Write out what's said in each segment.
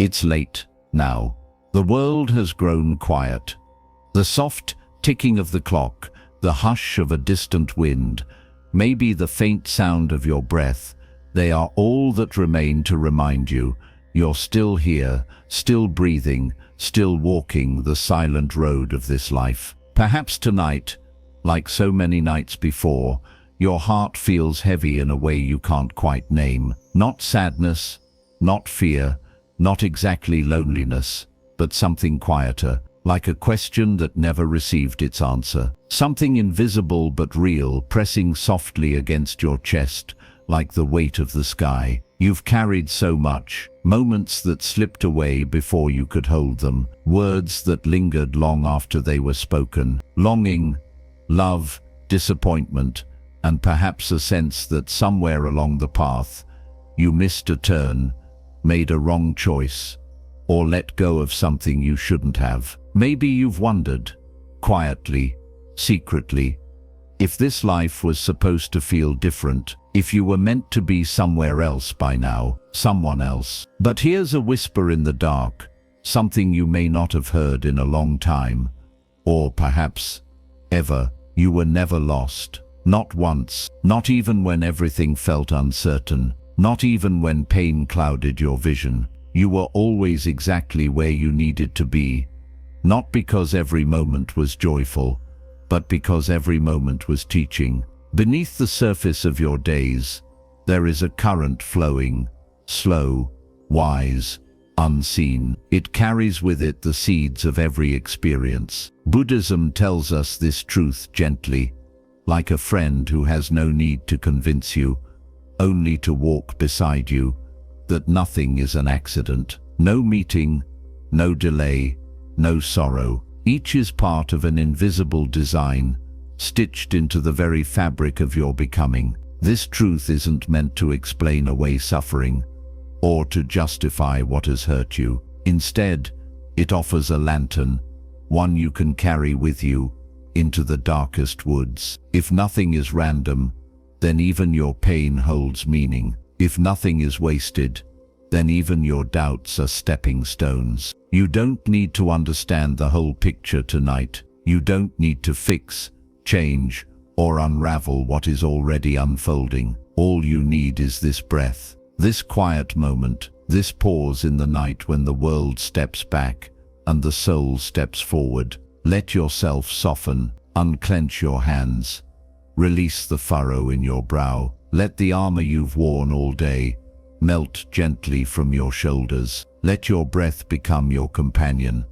It's late now. The world has grown quiet. The soft ticking of the clock, the hush of a distant wind, maybe the faint sound of your breath, they are all that remain to remind you you're still here, still breathing, still walking the silent road of this life. Perhaps tonight, like so many nights before, your heart feels heavy in a way you can't quite name. Not sadness, not fear, not exactly loneliness, but something quieter, like a question that never received its answer. Something invisible but real, pressing softly against your chest, like the weight of the sky. You've carried so much, moments that slipped away before you could hold them, words that lingered long after they were spoken, longing, love, disappointment, and perhaps a sense that somewhere along the path, you missed a turn, made a wrong choice, or let go of something you shouldn't have. Maybe you've wondered, quietly, secretly, if this life was supposed to feel different, if you were meant to be somewhere else by now, someone else. But here's a whisper in the dark, something you may not have heard in a long time, or perhaps ever. You were never lost. Not once, not even when everything felt uncertain, not even when pain clouded your vision. You were always exactly where you needed to be, not because every moment was joyful, but because every moment was teaching. Beneath the surface of your days, there is a current flowing, slow, wise, unseen. It carries with it the seeds of every experience. Buddhism tells us this truth gently, like a friend who has no need to convince you, only to walk beside you, that nothing is an accident. No meeting, no delay, no sorrow. Each is part of an invisible design, stitched into the very fabric of your becoming. This truth isn't meant to explain away suffering, or to justify what has hurt you. Instead, it offers a lantern, one you can carry with you into the darkest woods. If nothing is random, then even your pain holds meaning. If nothing is wasted, then even your doubts are stepping stones. You don't need to understand the whole picture tonight. You don't need to fix, change, or unravel what is already unfolding. All you need is this breath, this quiet moment, this pause in the night when the world steps back and the soul steps forward. Let yourself soften, unclench your hands, release the furrow in your brow. Let the armor you've worn all day melt gently from your shoulders. Let your breath become your companion,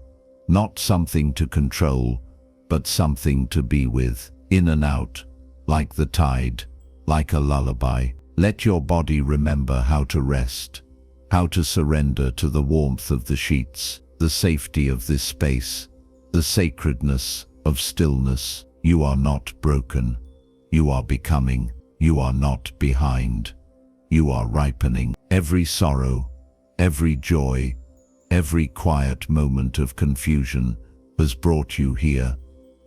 not something to control, but something to be with. In and out, like the tide, like a lullaby. Let your body remember how to rest, how to surrender to the warmth of the sheets, the safety of this space, the sacredness of stillness. You are not broken. You are becoming. You are not behind. You are ripening. Every sorrow, every joy, every quiet moment of confusion has brought you here,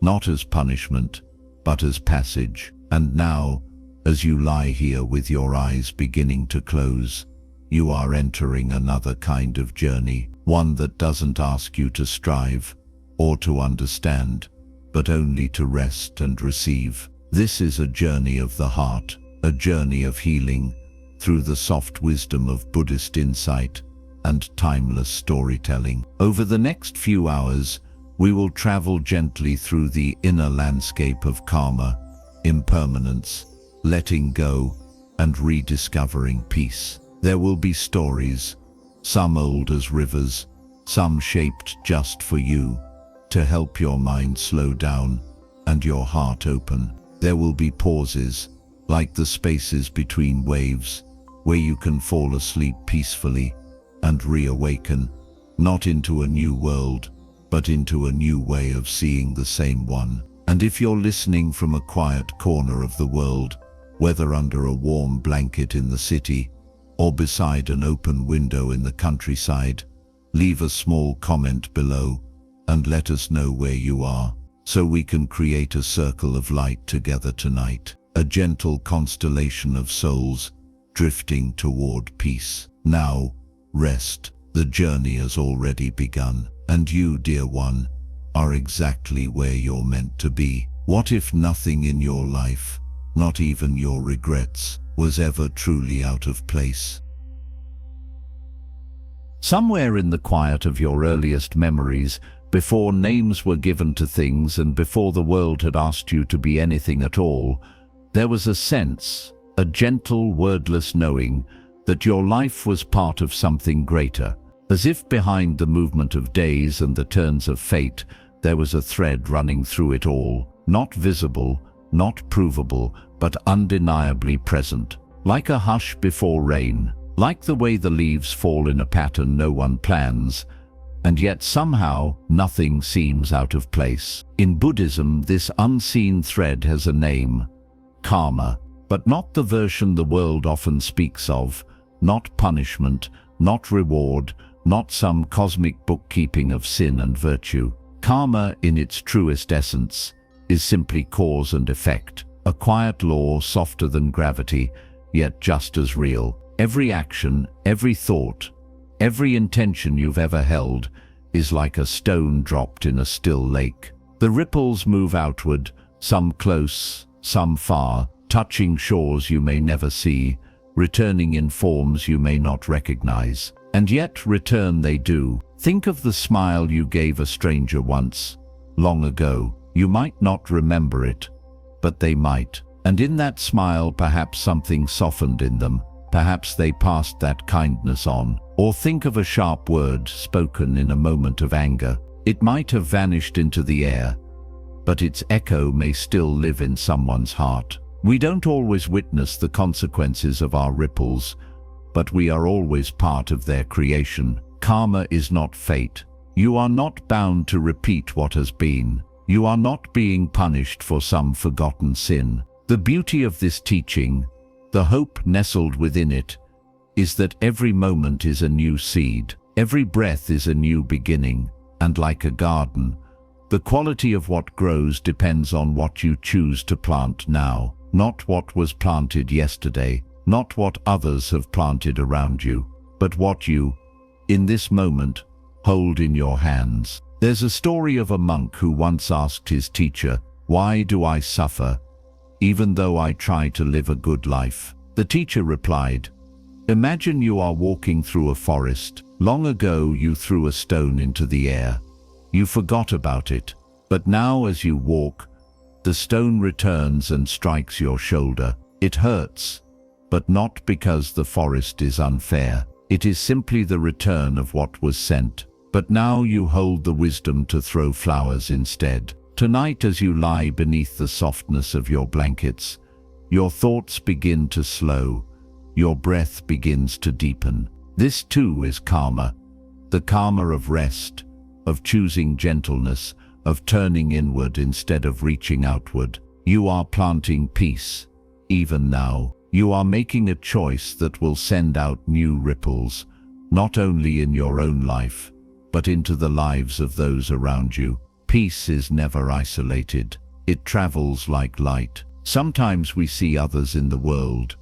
not as punishment, but as passage. And now, as you lie here with your eyes beginning to close, you are entering another kind of journey, one that doesn't ask you to strive or to understand, but only to rest and receive. This is a journey of the heart, a journey of healing, through the soft wisdom of Buddhist insight and timeless storytelling. Over the next few hours, we will travel gently through the inner landscape of karma, impermanence, letting go, and rediscovering peace. There will be stories, some old as rivers, some shaped just for you, to help your mind slow down and your heart open. There will be pauses, like the spaces between waves, where you can fall asleep peacefully and reawaken, not into a new world, but into a new way of seeing the same one. And if you're listening from a quiet corner of the world, whether under a warm blanket in the city or beside an open window in the countryside, leave a small comment below and let us know where you are, so we can create a circle of light together tonight, a gentle constellation of souls drifting toward peace. Now, rest, The journey has already begun, and you, dear one, are exactly where you're meant to be. What if nothing in your life, not even your regrets, was ever truly out of place? Somewhere in the quiet of your earliest memories, before names were given to things and before the world had asked you to be anything at all, there was a sense, a gentle, wordless knowing that your life was part of something greater. As if behind the movement of days and the turns of fate, there was a thread running through it all, not visible, not provable, but undeniably present. Like a hush before rain, like the way the leaves fall in a pattern no one plans, and yet somehow nothing seems out of place. In Buddhism, this unseen thread has a name, karma, but not the version the world often speaks of, not punishment, not reward, not some cosmic bookkeeping of sin and virtue. Karma, in its truest essence, is simply cause and effect, a quiet law softer than gravity, yet just as real. Every action, every thought, every intention you've ever held is like a stone dropped in a still lake. The ripples move outward, some close, some far, touching shores you may never see, returning in forms you may not recognize. And yet return they do. Think of the smile you gave a stranger once, long ago. You might not remember it, but they might. And in that smile, perhaps something softened in them. Perhaps they passed that kindness on. Or think of a sharp word spoken in a moment of anger. It might have vanished into the air, but its echo may still live in someone's heart. We don't always witness the consequences of our ripples, but we are always part of their creation. Karma is not fate. You are not bound to repeat what has been. You are not being punished for some forgotten sin. The beauty of this teaching, the hope nestled within it, is that every moment is a new seed. Every breath is a new beginning. And like a garden, the quality of what grows depends on what you choose to plant now, not what was planted yesterday. Not what others have planted around you, but what you, in this moment, hold in your hands. There's a story of a monk who once asked his teacher, "Why do I suffer, even though I try to live a good life?" The teacher replied, "Imagine you are walking through a forest. Long ago you threw a stone into the air. You forgot about it, but now as you walk, the stone returns and strikes your shoulder. It hurts, but not because the forest is unfair. It is simply the return of what was sent. But now you hold the wisdom to throw flowers instead. Tonight, as you lie beneath the softness of your blankets, your thoughts begin to slow, your breath begins to deepen. This too is karma, the karma of rest, of choosing gentleness, of turning inward instead of reaching outward. You are planting peace, even now. You are making a choice that will send out new ripples, not only in your own life, but into the lives of those around you. Peace is never isolated. It travels like light. Sometimes we see others in the world,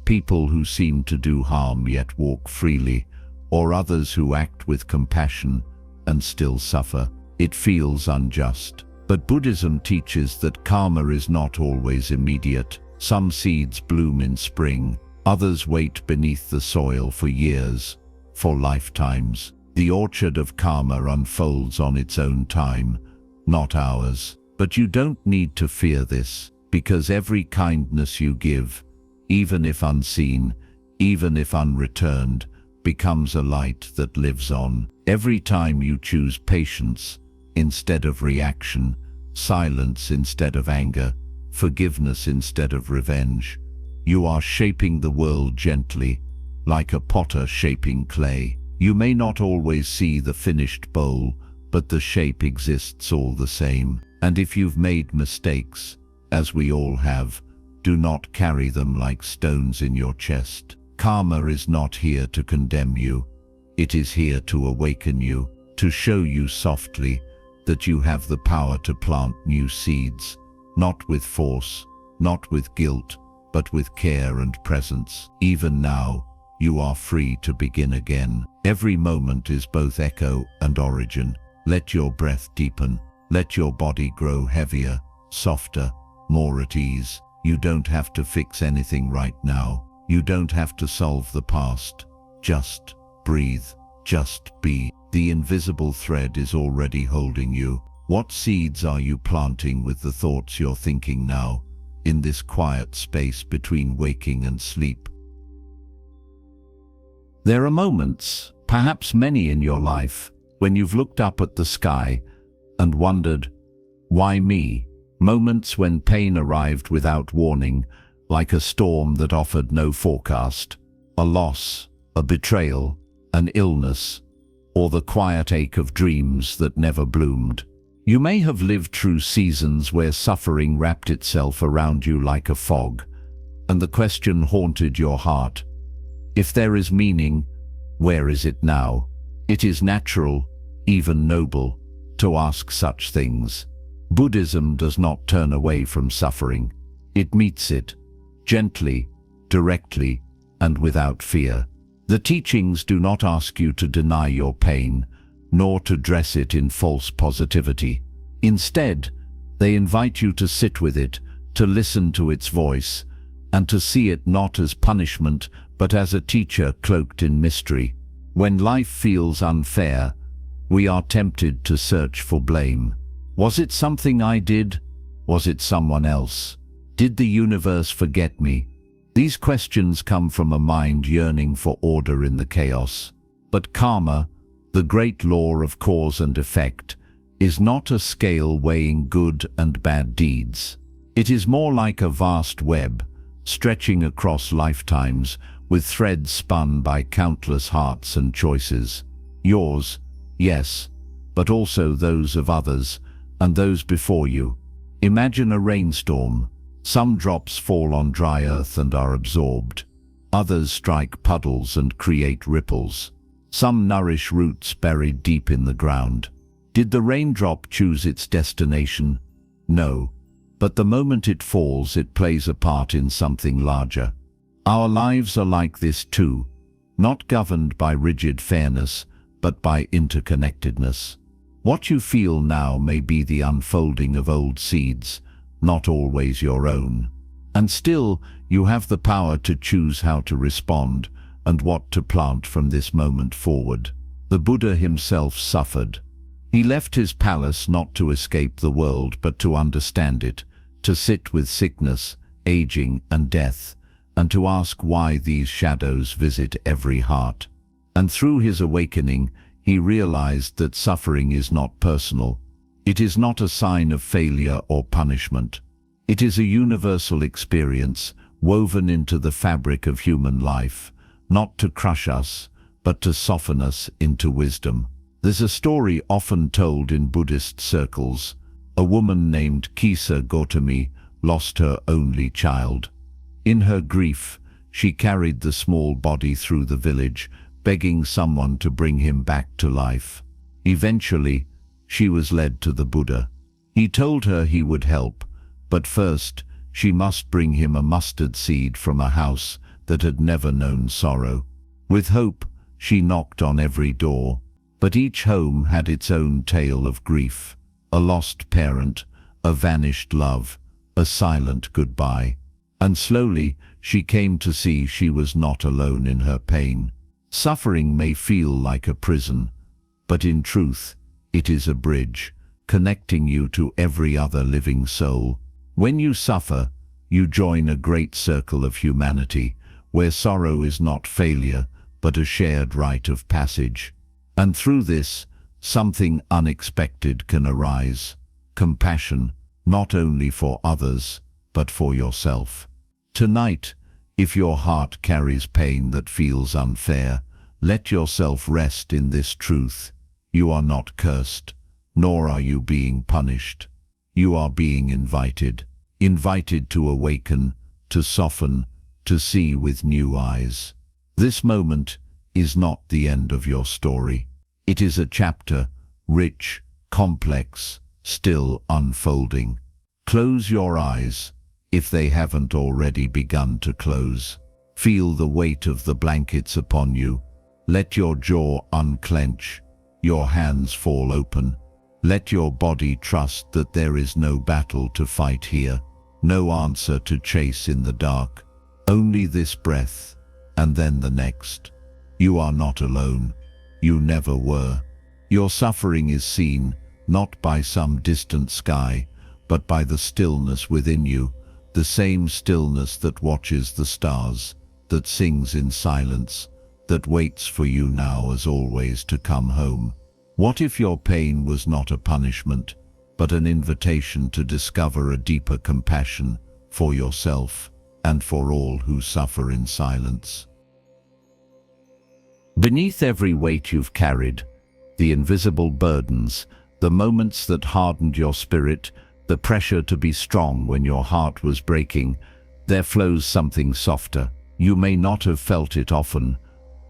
people who seem to do harm yet walk freely, or others who act with compassion and still suffer. It feels unjust. But Buddhism teaches that karma is not always immediate. Some seeds bloom in spring, others wait beneath the soil for years, for lifetimes. The orchard of karma unfolds on its own time, not ours. But you don't need to fear this, because every kindness you give, even if unseen, even if unreturned, becomes a light that lives on. Every time you choose patience instead of reaction, silence instead of anger, forgiveness instead of revenge, you are shaping the world gently, like a potter shaping clay. You may not always see the finished bowl, but the shape exists all the same. And if you've made mistakes, as we all have, do not carry them like stones in your chest. Karma is not here to condemn you. It is here to awaken you, to show you softly that you have the power to plant new seeds, not with force, not with guilt, but with care and presence. Even now, you are free to begin again. Every moment is both echo and origin. Let your breath deepen. Let your body grow heavier, softer, more at ease. You don't have to fix anything right now. You don't have to solve the past. Just breathe. Just be. The invisible thread is already holding you. What seeds are you planting with the thoughts you're thinking now, in this quiet space between waking and sleep? There are moments, perhaps many in your life, when you've looked up at the sky and wondered, why me? Moments when pain arrived without warning, like a storm that offered no forecast, a loss, a betrayal, an illness, or the quiet ache of dreams that never bloomed. You may have lived through seasons where suffering wrapped itself around you like a fog, and the question haunted your heart. If there is meaning, where is it now? It is natural, even noble, to ask such things. Buddhism does not turn away from suffering. It meets it, gently, directly, and without fear. The teachings do not ask you to deny your pain, nor to dress it in false positivity. Instead, they invite you to sit with it, to listen to its voice, and to see it not as punishment, but as a teacher cloaked in mystery. When life feels unfair, we are tempted to search for blame. Was it something I did? Was it someone else? Did the universe forget me? These questions come from a mind yearning for order in the chaos. But karma, the great law of cause and effect, is not a scale weighing good and bad deeds. It is more like a vast web, stretching across lifetimes, with threads spun by countless hearts and choices. Yours, yes, but also those of others, and those before you. Imagine a rainstorm. Some drops fall on dry earth and are absorbed. Others strike puddles and create ripples. Some nourish roots buried deep in the ground. Did the raindrop choose its destination? No. But the moment it falls, it plays a part in something larger. Our lives are like this too, not governed by rigid fairness, but by interconnectedness. What you feel now may be the unfolding of old seeds, not always your own. And still, you have the power to choose how to respond and what to plant from this moment forward. The Buddha himself suffered. He left his palace not to escape the world, but to understand it, to sit with sickness, aging, and death, and to ask why these shadows visit every heart. And through his awakening, he realized that suffering is not personal. It is not a sign of failure or punishment. It is a universal experience woven into the fabric of human life, not to crush us, but to soften us into wisdom. There's a story often told in Buddhist circles. A woman named Kisa Gotami lost her only child. In her grief, she carried the small body through the village, begging someone to bring him back to life. Eventually, she was led to the Buddha. He told her he would help, but first, she must bring him a mustard seed from a house that had never known sorrow. With hope, she knocked on every door, but each home had its own tale of grief. A lost parent, a vanished love, a silent goodbye. And slowly, she came to see she was not alone in her pain. Suffering may feel like a prison, but in truth, it is a bridge, connecting you to every other living soul. When you suffer, you join a great circle of humanity, where sorrow is not failure, but a shared rite of passage. And through this, something unexpected can arise. Compassion, not only for others, but for yourself. Tonight, if your heart carries pain that feels unfair, let yourself rest in this truth. You are not cursed, nor are you being punished. You are being invited to awaken, to soften, to see with new eyes. This moment is not the end of your story. It is a chapter, rich, complex, still unfolding. Close your eyes, if they haven't already begun to close. Feel the weight of the blankets upon you. Let your jaw unclench, your hands fall open. Let your body trust that there is no battle to fight here, no answer to chase in the dark. Only this breath, and then the next. You are not alone. You never were. Your suffering is seen, not by some distant sky, but by the stillness within you, the same stillness that watches the stars, that sings in silence, that waits for you now as always to come home. What if your pain was not a punishment, but an invitation to discover a deeper compassion for yourself and for all who suffer in silence? Beneath every weight you've carried, the invisible burdens, the moments that hardened your spirit, the pressure to be strong when your heart was breaking, there flows something softer. You may not have felt it often.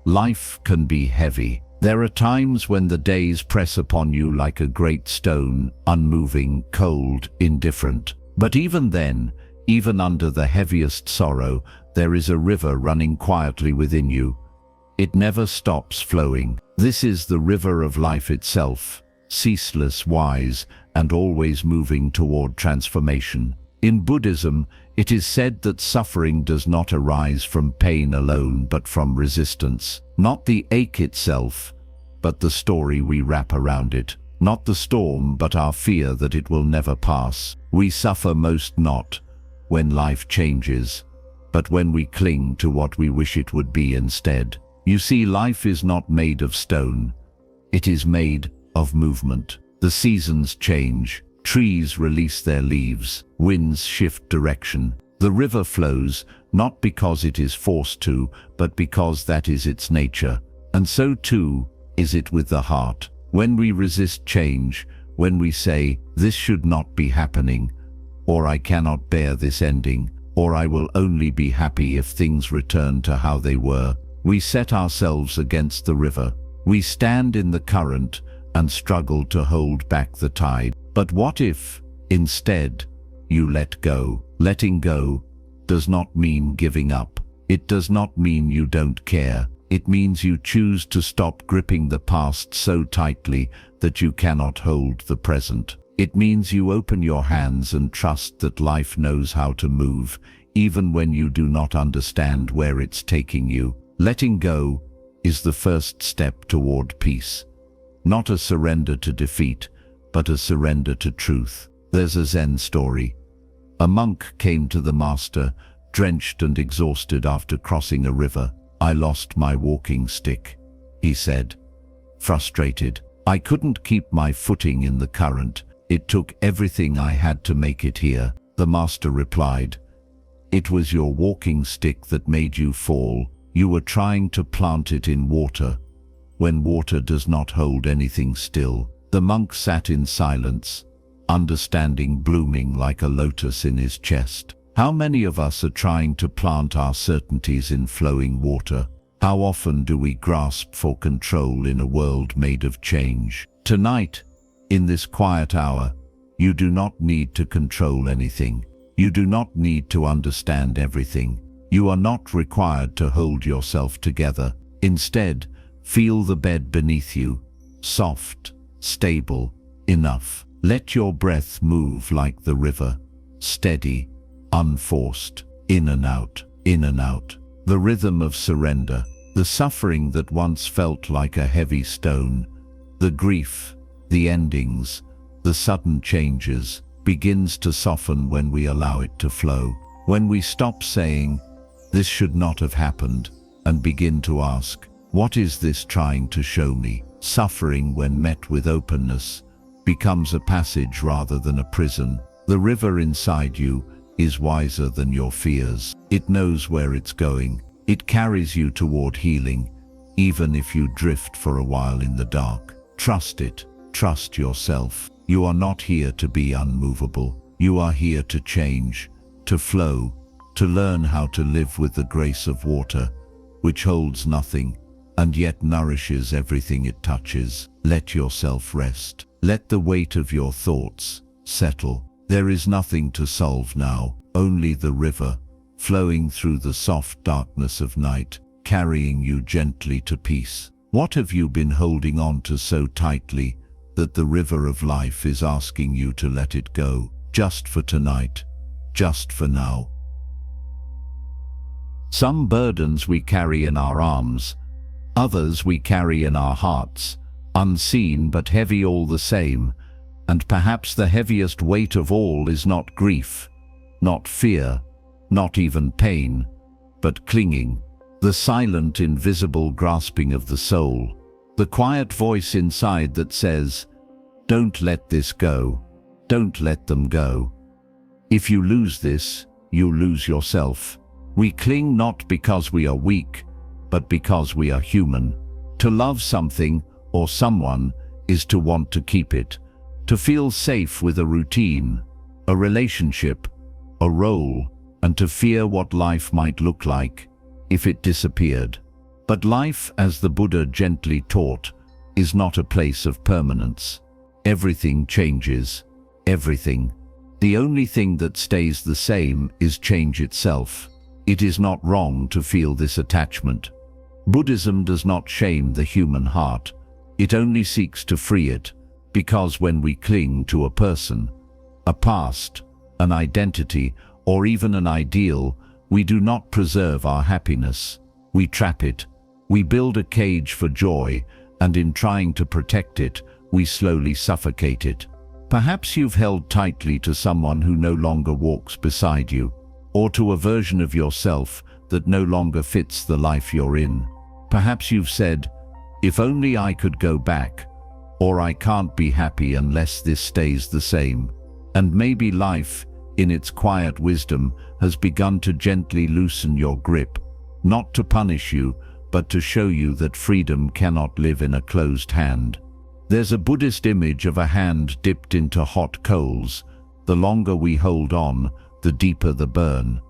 Life can be heavy. There are times when the days press upon you like a great stone, unmoving, cold, indifferent. But even then, even under the heaviest sorrow, there is a river running quietly within you. It never stops flowing. This is the river of life itself, ceaseless, wise, and always moving toward transformation. In Buddhism, it is said that suffering does not arise from pain alone, but from resistance. Not the ache itself, but the story we wrap around it. Not the storm, but our fear that it will never pass. We suffer most not when life changes, but when we cling to what we wish it would be instead. You see, life is not made of stone. It is made of movement. The seasons change. Trees release their leaves. Winds shift direction. The river flows, not because it is forced to, but because that is its nature. And so too is it with the heart. When we resist change, when we say, "This should not be happening," or "I cannot bear this ending," or "I will only be happy if things return to how they were," we set ourselves against the river. We stand in the current and struggle to hold back the tide. But what if, instead, you let go? Letting go does not mean giving up. It does not mean you don't care. It means you choose to stop gripping the past so tightly that you cannot hold the present. It means you open your hands and trust that life knows how to move, even when you do not understand where it's taking you. Letting go is the first step toward peace. Not a surrender to defeat, but a surrender to truth. There's a Zen story. A monk came to the master, drenched and exhausted after crossing a river. "I lost my walking stick," he said, frustrated. "I couldn't keep my footing in the current. It took everything I had to make it here." The master replied, "It was your walking stick that made you fall. You were trying to plant it in water, when water does not hold anything still." The monk sat in silence, understanding blooming like a lotus in his chest. How many of us are trying to plant our certainties in flowing water? How often do we grasp for control in a world made of change? Tonight, in this quiet hour, you do not need to control anything. You do not need to understand everything. You are not required to hold yourself together. Instead, feel the bed beneath you, soft, stable, enough. Let your breath move like the river, steady, unforced, in and out, in and out. The rhythm of surrender, the suffering that once felt like a heavy stone, the grief, the endings, the sudden changes, begins to soften when we allow it to flow. When we stop saying, "This should not have happened," and begin to ask, "What is this trying to show me?" Suffering, when met with openness, becomes a passage rather than a prison. The river inside you is wiser than your fears. It knows where it's going. It carries you toward healing, even if you drift for a while in the dark. Trust it. Trust yourself. You are not here to be unmovable. You are here to change, to flow, to learn how to live with the grace of water, which holds nothing and yet nourishes everything it touches. Let yourself rest. Let the weight of your thoughts settle. There is nothing to solve now, only the river flowing through the soft darkness of night, carrying you gently to peace. What have you been holding on to so tightly that the river of life is asking you to let it go, just for tonight, just for now? Some burdens we carry in our arms, others we carry in our hearts, unseen but heavy all the same, and perhaps the heaviest weight of all is not grief, not fear, not even pain, but clinging, the silent, invisible grasping of the soul, the quiet voice inside that says, "Don't let this go, don't let them go. If you lose this, you lose yourself." We cling not because we are weak, but because we are human. To love something or someone is to want to keep it, to feel safe with a routine, a relationship, a role, and to fear what life might look like if it disappeared. But life, as the Buddha gently taught, is not a place of permanence. Everything changes, everything. The only thing that stays the same is change itself. It is not wrong to feel this attachment. Buddhism does not shame the human heart. It only seeks to free it, because when we cling to a person, a past, an identity, or even an ideal, we do not preserve our happiness. We trap it. We build a cage for joy, and in trying to protect it, we slowly suffocate it. Perhaps you've held tightly to someone who no longer walks beside you, or to a version of yourself that no longer fits the life you're in. Perhaps you've said, "If only I could go back," or "I can't be happy unless this stays the same." And maybe life, in its quiet wisdom, has begun to gently loosen your grip, not to punish you, but to show you that freedom cannot live in a closed hand. There's a Buddhist image of a hand dipped into hot coals. The longer we hold on, the deeper the burn.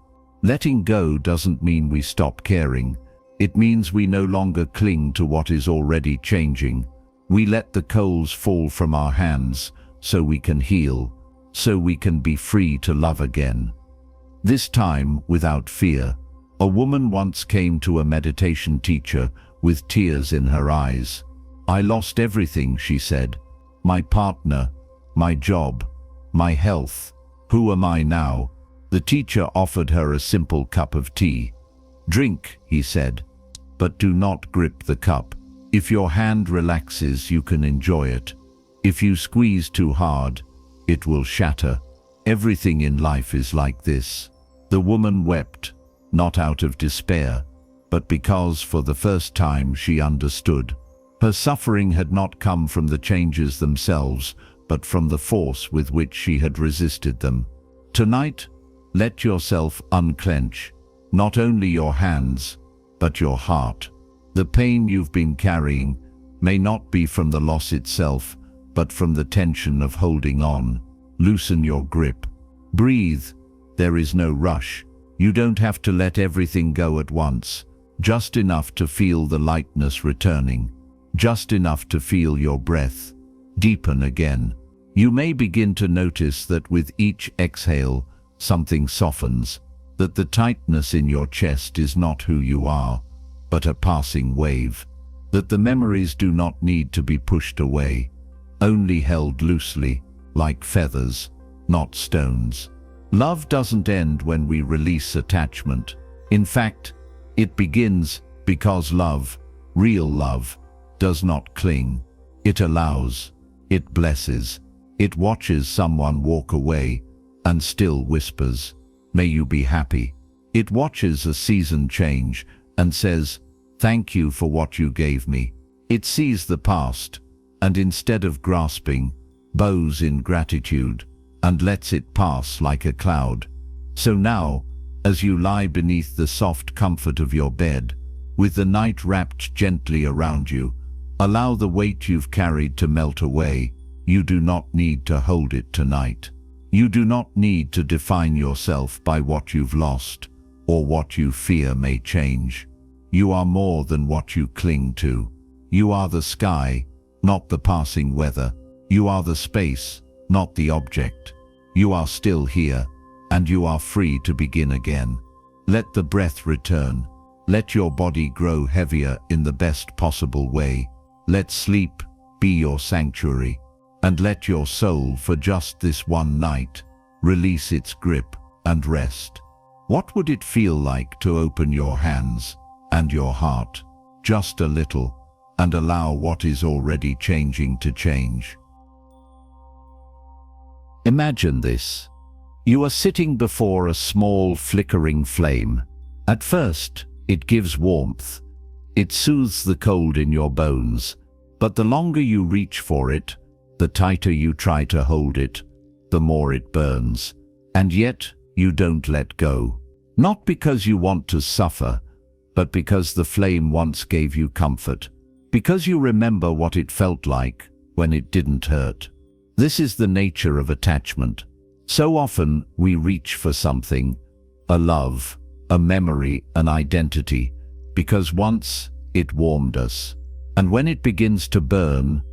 Letting go doesn't mean we stop caring. It means we no longer cling to what is already changing. We let the coals fall from our hands so we can heal, so we can be free to love again. This time without fear. A woman once came to a meditation teacher with tears in her eyes. "I lost everything," she said. "My partner, my job, my health. Who am I now?" The teacher offered her a simple cup of tea. "Drink," he said, "but do not grip the cup. If your hand relaxes, you can enjoy it. If you squeeze too hard, it will shatter. Everything in life is like this." The woman wept, not out of despair, but because for the first time she understood. Her suffering had not come from the changes themselves, but from the force with which she had resisted them. Tonight, let yourself unclench, not only your hands, but your heart. The pain you've been carrying may not be from the loss itself, but from the tension of holding on. Loosen your grip. Breathe. There is no rush. You don't have to let everything go at once, just enough to feel the lightness returning, just enough to feel your breath deepen again. You may begin to notice that with each exhale, something softens, that the tightness in your chest is not who you are, but a passing wave, that the memories do not need to be pushed away, only held loosely, like feathers, not stones. Love doesn't end when we release attachment. In fact, it begins because love, real love, does not cling. It allows, it blesses, it watches someone walk away and still whispers, "May you be happy." It watches a season change and says, "Thank you for what you gave me." It sees the past and instead of grasping, bows in gratitude and lets it pass like a cloud. So now, as you lie beneath the soft comfort of your bed, with the night wrapped gently around you, allow the weight you've carried to melt away. You do not need to hold it tonight. You do not need to define yourself by what you've lost or what you fear may change. You are more than what you cling to. You are the sky, not the passing weather. You are the space, not the object. You are still here, and you are free to begin again. Let the breath return. Let your body grow heavier in the best possible way. Let sleep be your sanctuary. And let your soul, for just this one night, release its grip and rest. What would it feel like to open your hands and your heart just a little and allow what is already changing to change? Imagine this. You are sitting before a small flickering flame. At first, it gives warmth. It soothes the cold in your bones. But the longer you reach for it, the tighter you try to hold it, the more it burns. And yet, you don't let go. Not because you want to suffer, but because the flame once gave you comfort. Because you remember what it felt like when it didn't hurt. This is the nature of attachment. So often we reach for something, a love, a memory, an identity, because once it warmed us. And when it begins to burn,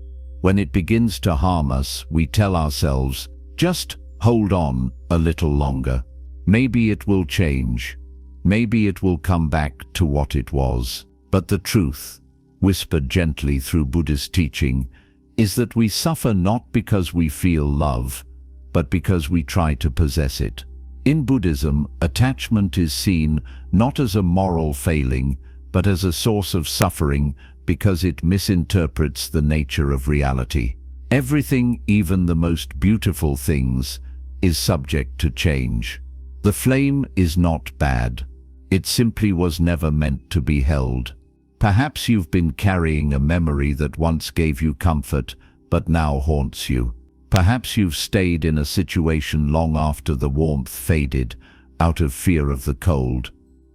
when it begins to harm us, we tell ourselves, just hold on a little longer. Maybe it will change. Maybe it will come back to what it was. But the truth, whispered gently through Buddhist teaching, is that we suffer not because we feel love, but because we try to possess it. In Buddhism, attachment is seen not as a moral failing, but as a source of suffering because it misinterprets the nature of reality. Everything, even the most beautiful things, is subject to change. The flame is not bad. It simply was never meant to be held. Perhaps you've been carrying a memory that once gave you comfort, but now haunts you. Perhaps you've stayed in a situation long after the warmth faded, out of fear of the cold.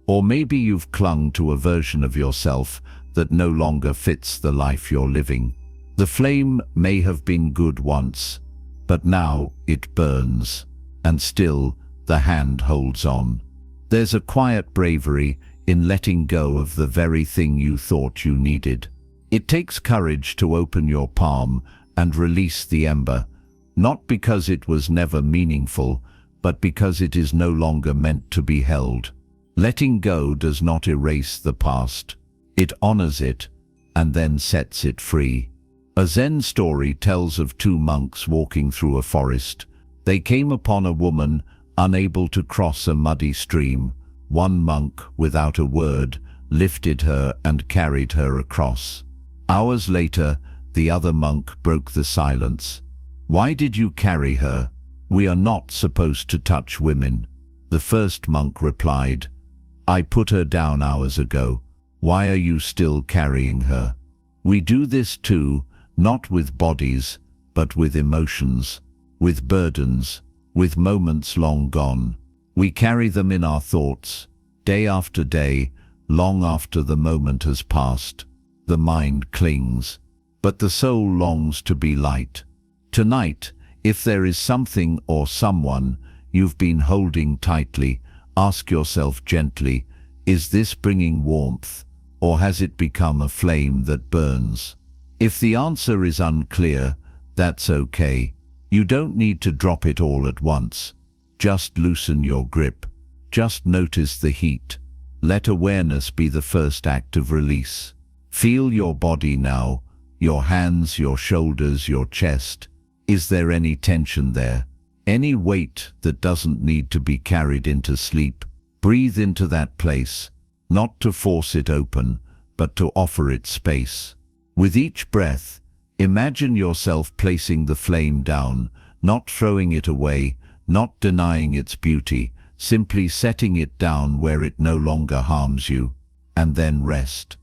Or maybe you've clung to a version of yourself that no longer fits the life you're living. The flame may have been good once, but now it burns, and still the hand holds on. There's a quiet bravery in letting go of the very thing you thought you needed. It takes courage to open your palm and release the ember, not because it was never meaningful, but because it is no longer meant to be held. Letting go does not erase the past. It honors it and then sets it free. A Zen story tells of two monks walking through a forest. They came upon a woman unable to cross a muddy stream. One monk, without a word, lifted her and carried her across. Hours later, the other monk broke the silence. "Why did you carry her? We are not supposed to touch women." The first monk replied, "I put her down hours ago. Why are you still carrying her?" We do this too, not with bodies, but with emotions, with burdens, with moments long gone. We carry them in our thoughts, day after day, long after the moment has passed. The mind clings, but the soul longs to be light. Tonight, if there is something or someone you've been holding tightly, ask yourself gently, is this bringing warmth, or has it become a flame that burns? If the answer is unclear, that's okay. You don't need to drop it all at once. Just loosen your grip. Just notice the heat. Let awareness be the first act of release. Feel your body now, your hands, your shoulders, your chest. Is there any tension there? Any weight that doesn't need to be carried into sleep? Breathe into that place, not to force it open, but to offer it space. With each breath, imagine yourself placing the flame down, not throwing it away, not denying its beauty, simply setting it down where it no longer harms you, and then rest.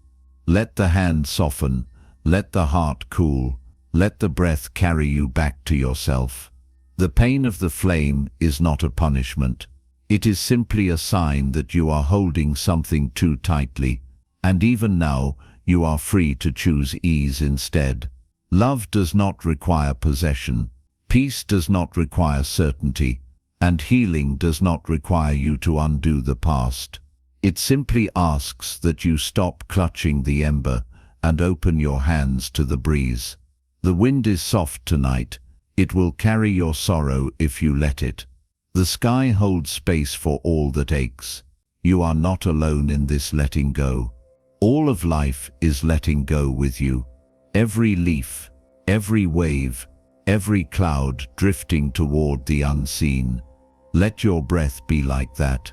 Let the hand soften, let the heart cool, let the breath carry you back to yourself. The pain of the flame is not a punishment. It is simply a sign that you are holding something too tightly, and even now you are free to choose ease instead. Love does not require possession, peace does not require certainty, and healing does not require you to undo the past. It simply asks that you stop clutching the ember and open your hands to the breeze. The wind is soft tonight. It will carry your sorrow if you let it. The sky holds space for all that aches. you are not alone in this letting go. All of life is letting go with you. Every leaf, every wave, every cloud drifting toward the unseen. Let your breath be like that.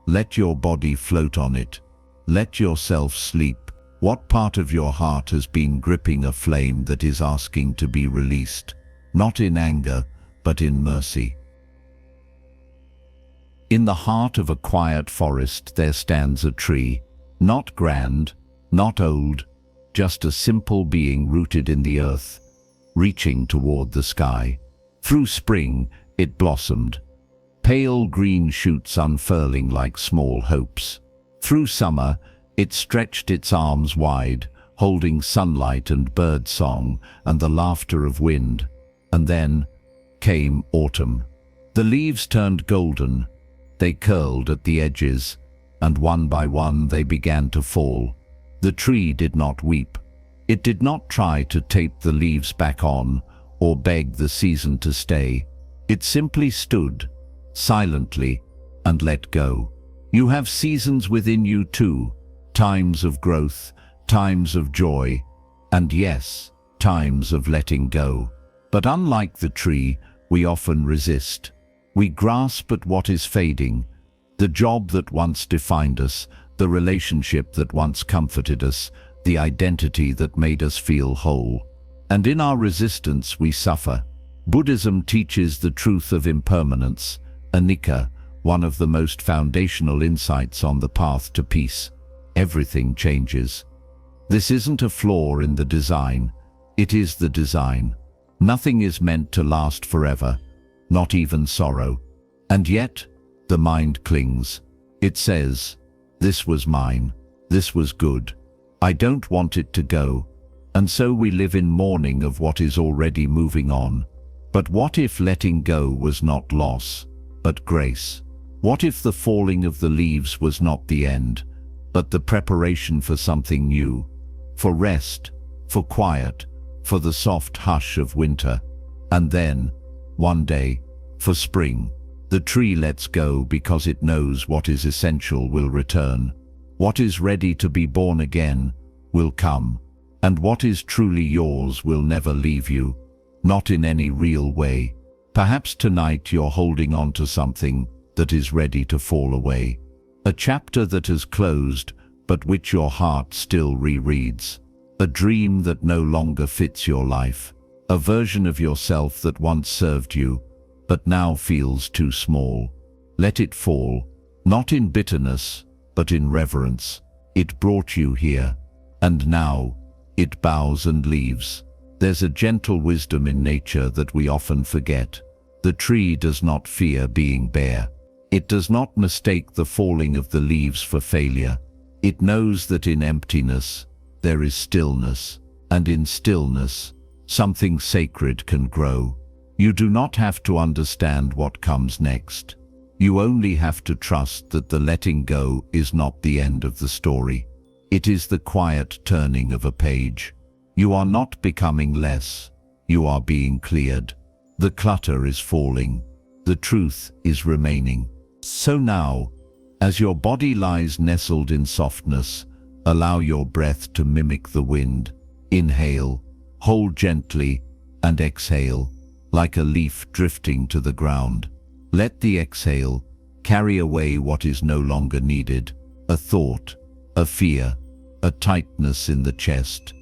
Let your body float on it. Let yourself sleep. What part of your heart has been gripping a flame that is asking to be released? Not in anger, but in mercy. In the heart of a quiet forest there stands a tree, not grand, not old, just a simple being rooted in the earth, reaching toward the sky. Through spring it blossomed, pale green shoots unfurling like small hopes. Through summer it stretched its arms wide, holding sunlight and bird song and the laughter of wind. And then came autumn. The leaves turned golden, they curled at the edges, and one by one they began to fall. The tree did not weep. It did not try to tape the leaves back on or beg the season to stay. It simply stood, silently, and let go. You have seasons within you too, times of growth, times of joy, and yes, times of letting go. But unlike the tree, we often resist. We grasp at what is fading, the job that once defined us, the relationship that once comforted us, the identity that made us feel whole. And in our resistance we suffer. Buddhism teaches the truth of impermanence, anicca, one of the most foundational insights on the path to peace. Everything changes. This isn't a flaw in the design, it is the design. Nothing is meant to last forever, not even sorrow. And yet, the mind clings. It says, this was mine, this was good, I don't want it to go. And so we live in mourning of what is already moving on. But what if letting go was not loss, but grace? What if the falling of the leaves was not the end, but the preparation for something new, for rest, for quiet, for the soft hush of winter, and then, one day, for spring? The tree lets go because it knows what is essential will return. What is ready to be born again will come, and what is truly yours will never leave you, not in any real way. Perhaps tonight you're holding on to something that is ready to fall away, a chapter that has closed but which your heart still rereads, a dream that no longer fits your life, a version of yourself that once served you but now feels too small. Let it fall, not in bitterness, but in reverence. It brought you here, and now it bows and leaves. There's a gentle wisdom in nature that we often forget. The tree does not fear being bare. It does not mistake the falling of the leaves for failure. It knows that in emptiness there is stillness, and in stillness something sacred can grow. You do not have to understand what comes next. You only have to trust that the letting go is not the end of the story. It is the quiet turning of a page. You are not becoming less, you are being cleared. The clutter is falling, the truth is remaining. So now, as your body lies nestled in softness, allow your breath to mimic the wind. Inhale, hold gently, and exhale, like a leaf drifting to the ground. Let the exhale carry away what is no longer needed, a thought, a fear, a tightness in the chest.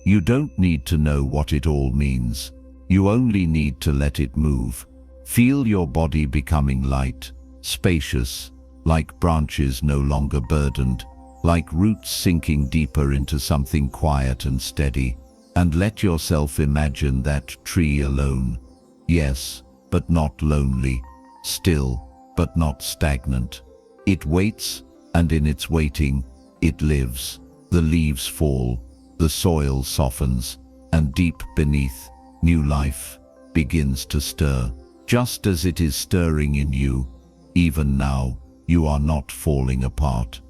You don't need to know what it all means. You only need to let it move. Feel your body becoming light, spacious, like branches no longer burdened, like roots sinking deeper into something quiet and steady. And let yourself imagine that tree alone. Yes, but not lonely. Still, but not stagnant. It waits, and in its waiting, it lives. The leaves fall, the soil softens, and deep beneath, new life begins to stir. Just as it is stirring in you, even now, you are not falling apart.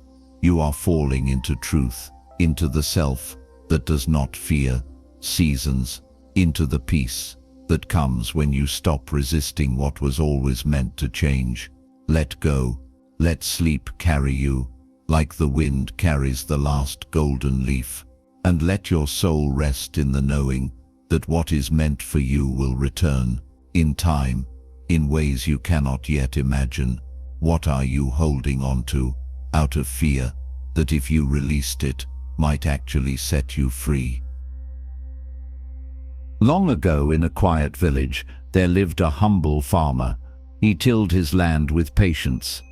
You are falling into truth, into the self that does not fear seasons, into the peace that comes when you stop resisting what was always meant to change. Let go, Let sleep carry you, like the wind carries the last golden leaf. And let your soul rest in the knowing that what is meant for you will return, in time, in ways you cannot yet imagine. What are you holding on to, out of fear, that if you released it, might actually set you free? Long ago, in a quiet village, there lived a humble farmer. He tilled his land with patience,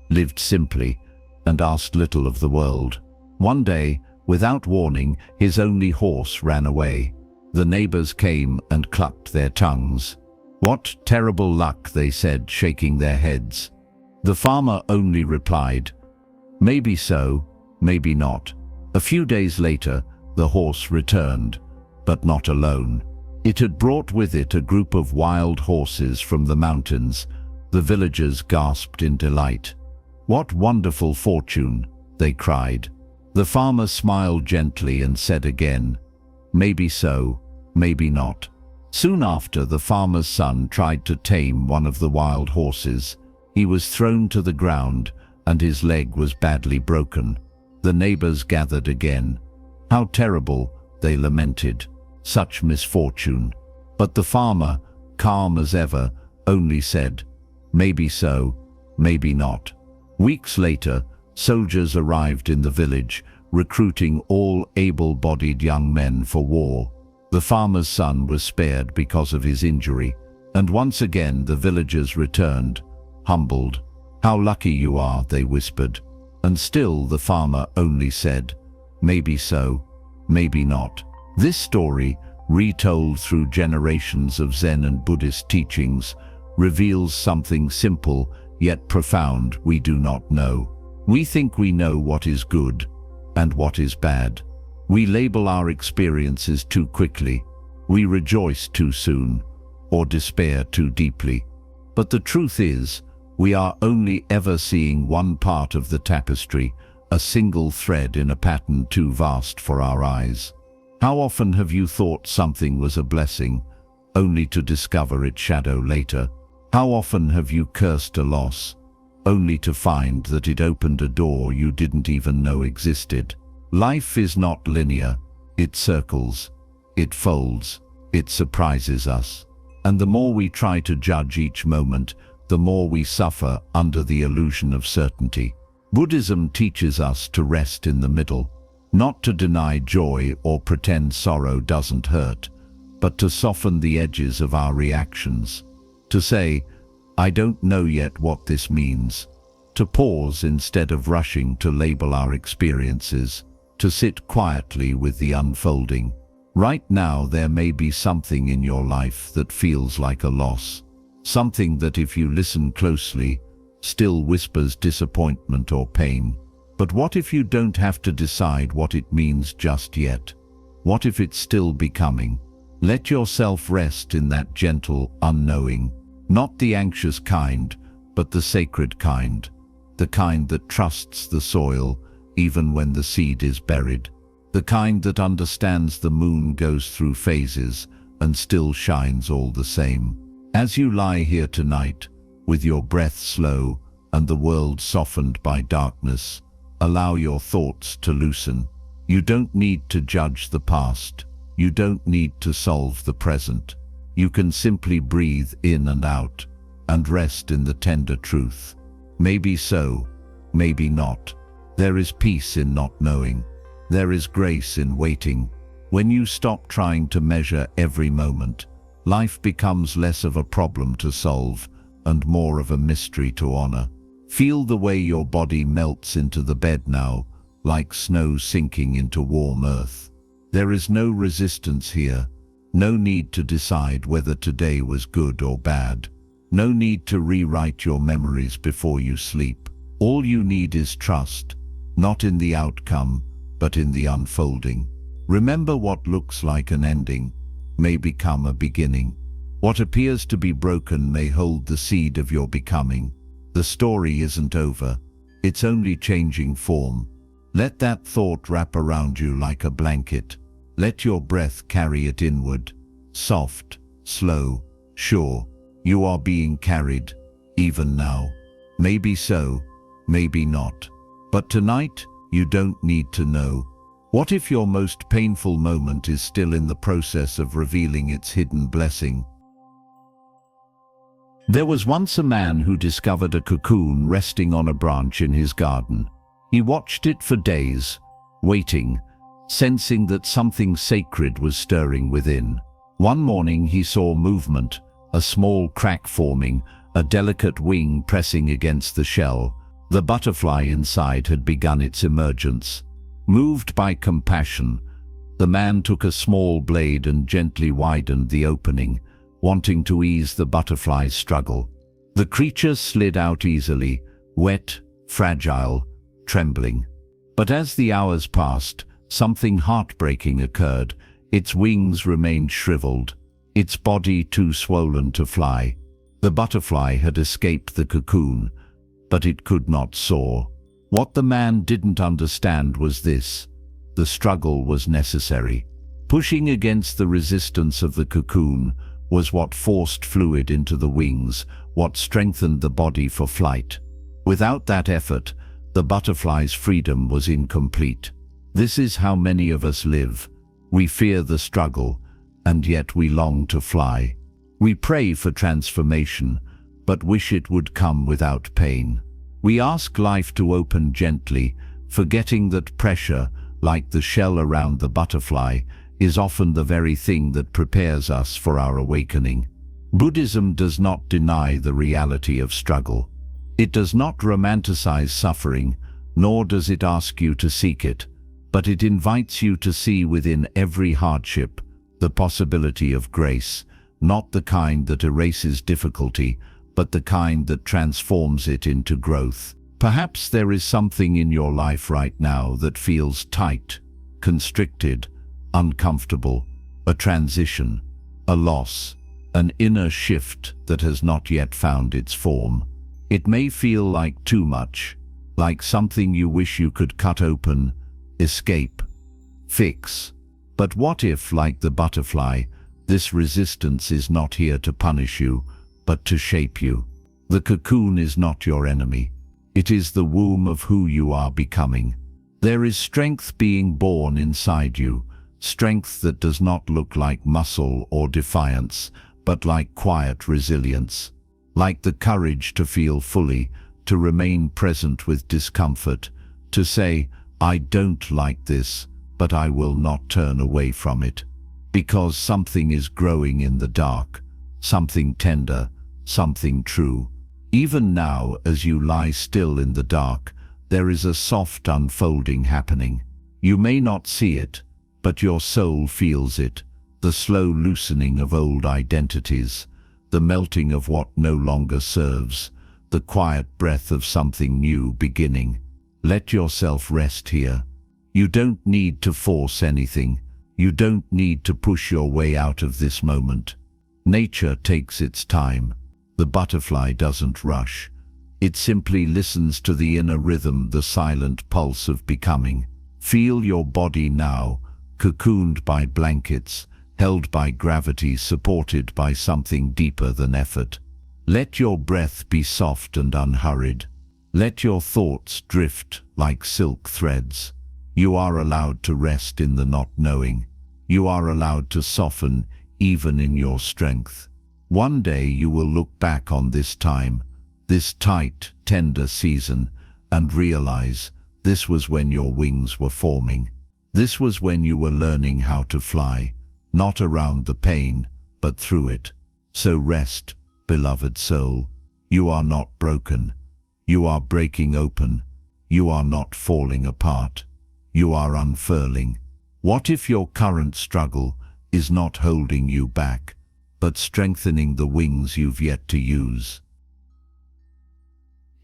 lived simply, and asked little of the world. One day, without warning, his only horse ran away. The neighbors came and clucked their tongues. "What terrible luck," they said, shaking their heads. The farmer only replied, "Maybe so, maybe not." A few days later, the horse returned, but not alone. It had brought with it a group of wild horses from the mountains. The villagers gasped in delight. "What wonderful fortune," they cried. The farmer smiled gently and said again, "Maybe so, maybe not." Soon after, the farmer's son tried to tame one of the wild horses. He was thrown to the ground, and his leg was badly broken. The neighbors gathered again. "How terrible," they lamented, "such misfortune." But the farmer, calm as ever, only said, "Maybe so, maybe not." Weeks later, soldiers arrived in the village, recruiting all able-bodied young men for war. The farmer's son was spared because of his injury, and once again the villagers returned, humbled. "How lucky you are," they whispered. And still the farmer only said, "Maybe so, maybe not." This story, retold through generations of Zen and Buddhist teachings, reveals something simple yet profound we do not know. We think we know what is good and what is bad. We label our experiences too quickly. We rejoice too soon, or despair too deeply. But the truth is, we are only ever seeing one part of the tapestry, a single thread in a pattern too vast for our eyes. How often have you thought something was a blessing, only to discover its shadow later? How often have you cursed a loss, only to find that it opened a door you didn't even know existed? Life is not linear. It circles, it folds, it surprises us. And the more we try to judge each moment, the more we suffer under the illusion of certainty. Buddhism teaches us to rest in the middle, not to deny joy or pretend sorrow doesn't hurt, but to soften the edges of our reactions. To say, "I don't know yet what this means." To pause instead of rushing to label our experiences. To sit quietly with the unfolding. Right now there may be something in your life that feels like a loss. Something that, if you listen closely, still whispers disappointment or pain. But what if you don't have to decide what it means just yet? What if it's still becoming? Let yourself rest in that gentle unknowing. Not the anxious kind, but the sacred kind. The kind that trusts the soil, even when the seed is buried. The kind that understands the moon goes through phases and still shines all the same. As you lie here tonight, with your breath slow and the world softened by darkness, allow your thoughts to loosen. You don't need to judge the past. You don't need to solve the present. You can simply breathe in and out and rest in the tender truth. Maybe so, maybe not. There is peace in not knowing. There is grace in waiting. When you stop trying to measure every moment, life becomes less of a problem to solve and more of a mystery to honor. Feel the way your body melts into the bed now, like snow sinking into warm earth. There is no resistance here. No need to decide whether today was good or bad. No need to rewrite your memories before you sleep. All you need is trust, not in the outcome, but in the unfolding. Remember, what looks like an ending may become a beginning. What appears to be broken may hold the seed of your becoming. The story isn't over. It's only changing form. Let that thought wrap around you like a blanket. Let your breath carry it inward. Soft, slow, sure. You are being carried, even now. Maybe so, maybe not. But tonight, you don't need to know. What if your most painful moment is still in the process of revealing its hidden blessing? There was once a man who discovered a cocoon resting on a branch in his garden. He watched it for days, waiting, sensing that something sacred was stirring within. One morning he saw movement, a small crack forming, a delicate wing pressing against the shell. The butterfly inside had begun its emergence. Moved by compassion, the man took a small blade and gently widened the opening, wanting to ease the butterfly's struggle. The creature slid out easily, wet, fragile, trembling. But as the hours passed, something heartbreaking occurred. Its wings remained shriveled, its body too swollen to fly. The butterfly had escaped the cocoon, but it could not soar. What the man didn't understand was this: the struggle was necessary. Pushing against the resistance of the cocoon was what forced fluid into the wings, what strengthened the body for flight. Without that effort, the butterfly's freedom was incomplete. This is how many of us live. We fear the struggle, and yet we long to fly. We pray for transformation, but wish it would come without pain. We ask life to open gently, forgetting that pressure, like the shell around the butterfly, is often the very thing that prepares us for our awakening. Buddhism does not deny the reality of struggle. It does not romanticize suffering, nor does it ask you to seek it, but it invites you to see within every hardship the possibility of grace, not the kind that erases difficulty, but the kind that transforms it into growth. Perhaps there is something in your life right now that feels tight, constricted, uncomfortable, a transition, a loss, an inner shift that has not yet found its form. It may feel like too much, like something you wish you could cut open, escape, fix. But what if, like the butterfly, this resistance is not here to punish you, but to shape you? The cocoon is not your enemy. It is the womb of who you are becoming. There is strength being born inside you, strength that does not look like muscle or defiance, but like quiet resilience, like the courage to feel fully, to remain present with discomfort, to say, I don't like this, but I will not turn away from it. Because something is growing in the dark, something tender, something true. Even now, as you lie still in the dark, there is a soft unfolding happening. You may not see it, but your soul feels it, the slow loosening of old identities, the melting of what no longer serves, the quiet breath of something new beginning. Let yourself rest here. You don't need to force anything. You don't need to push your way out of this moment. Nature takes its time. The butterfly doesn't rush. It simply listens to the inner rhythm, the silent pulse of becoming. Feel your body now, cocooned by blankets, held by gravity, supported by something deeper than effort. Let your breath be soft and unhurried. Let your thoughts drift like silk threads. You are allowed to rest in the not knowing. You are allowed to soften even in your strength. One day you will look back on this time, this tight, tender season, and realize this was when your wings were forming. This was when you were learning how to fly, not around the pain, but through it. So rest, beloved soul. You are not broken. You are breaking open. You are not falling apart. You are unfurling. What if your current struggle is not holding you back, but strengthening the wings you've yet to use?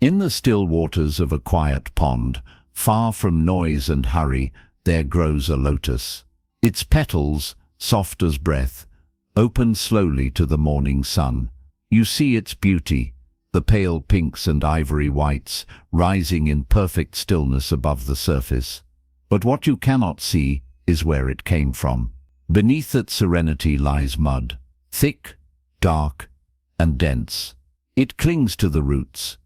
In the still waters of a quiet pond, far from noise and hurry, there grows a lotus. Its petals, soft as breath, open slowly to the morning sun. You see its beauty, the pale pinks and ivory whites rising in perfect stillness above the surface. But what you cannot see is where it came from. Beneath its serenity lies mud, thick, dark, and dense. It clings to the roots.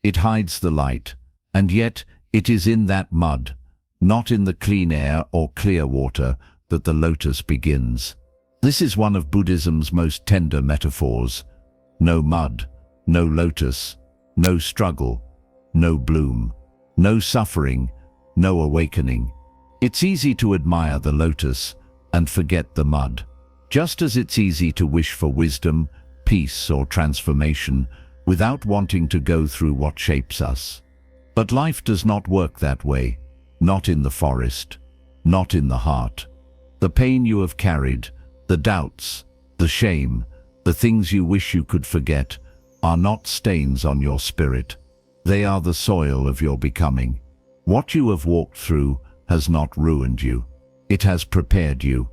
It hides the light, And yet, it is in that mud, not in the clean air or clear water, that the lotus begins. This is one of Buddhism's most tender metaphors. No mud, no lotus, no struggle, no bloom, no suffering, no awakening. It's easy to admire the lotus and forget the mud, just as it's easy to wish for wisdom, peace, or transformation without wanting to go through what shapes us. But life does not work that way, not in the forest, not in the heart. The pain you have carried, the doubts, the shame, the things you wish you could forget, are not stains on your spirit. They are the soil of your becoming. What you have walked through has not ruined you. It has prepared you,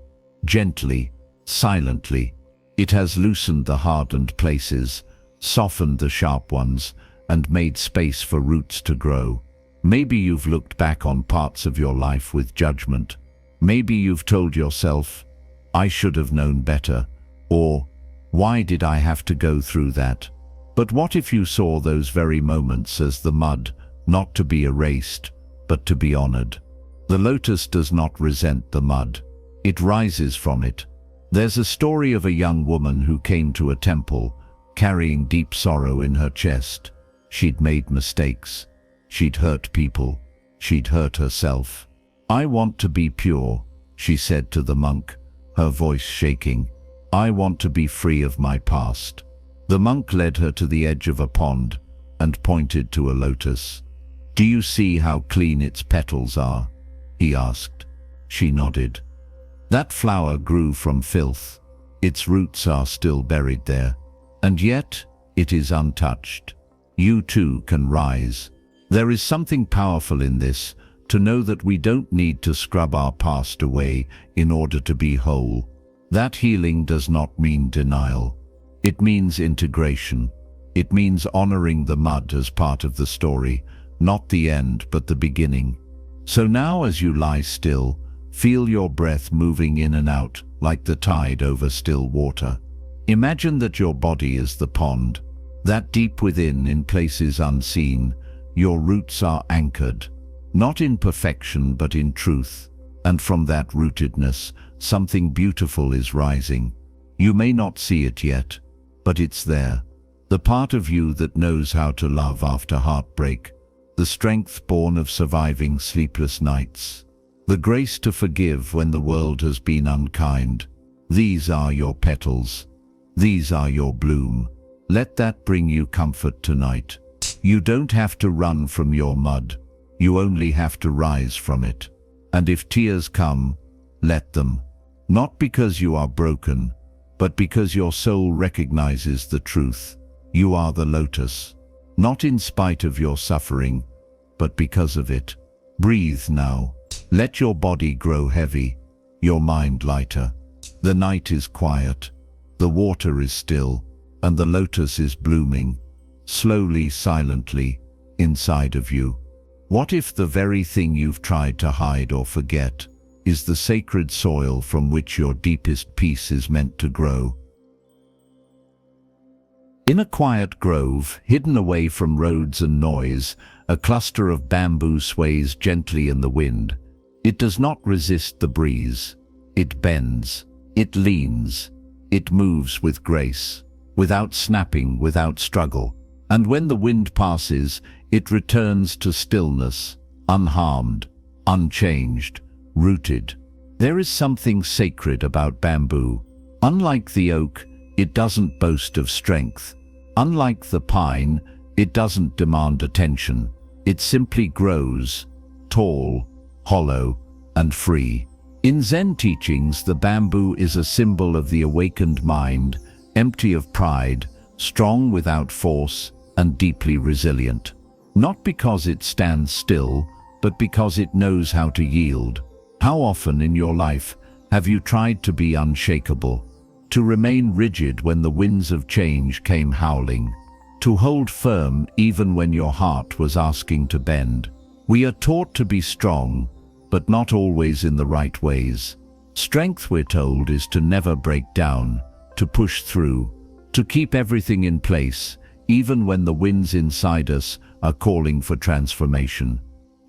gently, silently. It has loosened the hardened places, softened the sharp ones, and made space for roots to grow. Maybe you've looked back on parts of your life with judgment. Maybe you've told yourself, "I should have known better," or "Why did I have to go through that?" But what if you saw those very moments as the mud, not to be erased, but to be honored? The lotus does not resent the mud. It rises from it. There's a story of a young woman who came to a temple, carrying deep sorrow in her chest. She'd made mistakes. She'd hurt people. She'd hurt herself. "I want to be pure," she said to the monk, her voice shaking. "I want to be free of my past." The monk led her to the edge of a pond and pointed to a lotus. "Do you see how clean its petals are?" he asked. She nodded. "That flower grew from filth. Its roots are still buried there. And yet, it is untouched. You too can rise." There is something powerful in this, to know that we don't need to scrub our past away in order to be whole. That healing does not mean denial. It means integration. It means honoring the mud as part of the story, not the end but the beginning. So now as you lie still, feel your breath moving in and out like the tide over still water. Imagine that your body is the pond, that deep within, in places unseen, your roots are anchored, not in perfection but in truth. And from that rootedness, something beautiful is rising. You may not see it yet, but it's there. The part of you that knows how to love after heartbreak, the strength born of surviving sleepless nights, the grace to forgive when the world has been unkind. These are your petals. These are your bloom. Let that bring you comfort tonight. You don't have to run from your mud. You only have to rise from it. And if tears come, let them. Not because you are broken, but because your soul recognizes the truth. You are the lotus, not in spite of your suffering, but because of it. Breathe now. Let your body grow heavy, your mind lighter. The night is quiet, the water is still, and the lotus is blooming, slowly, silently, inside of you. What if the very thing you've tried to hide or forget is the sacred soil from which your deepest peace is meant to grow? In a quiet grove, hidden away from roads and noise, a cluster of bamboo sways gently in the wind. It does not resist the breeze. It bends. It leans. It moves with grace, without snapping, without struggle. And when the wind passes, it returns to stillness, unharmed, unchanged, rooted. There is something sacred about bamboo. Unlike the oak, it doesn't boast of strength. Unlike the pine, it doesn't demand attention. It simply grows, tall, hollow, and free. In Zen teachings, the bamboo is a symbol of the awakened mind, empty of pride, strong without force, and deeply resilient. Not because it stands still, but because it knows how to yield. How often in your life have you tried to be unshakable, to remain rigid when the winds of change came howling, to hold firm even when your heart was asking to bend? We are taught to be strong, but not always in the right ways. Strength, we're told, is to never break down, to push through, to keep everything in place, even when the winds inside us are calling for transformation.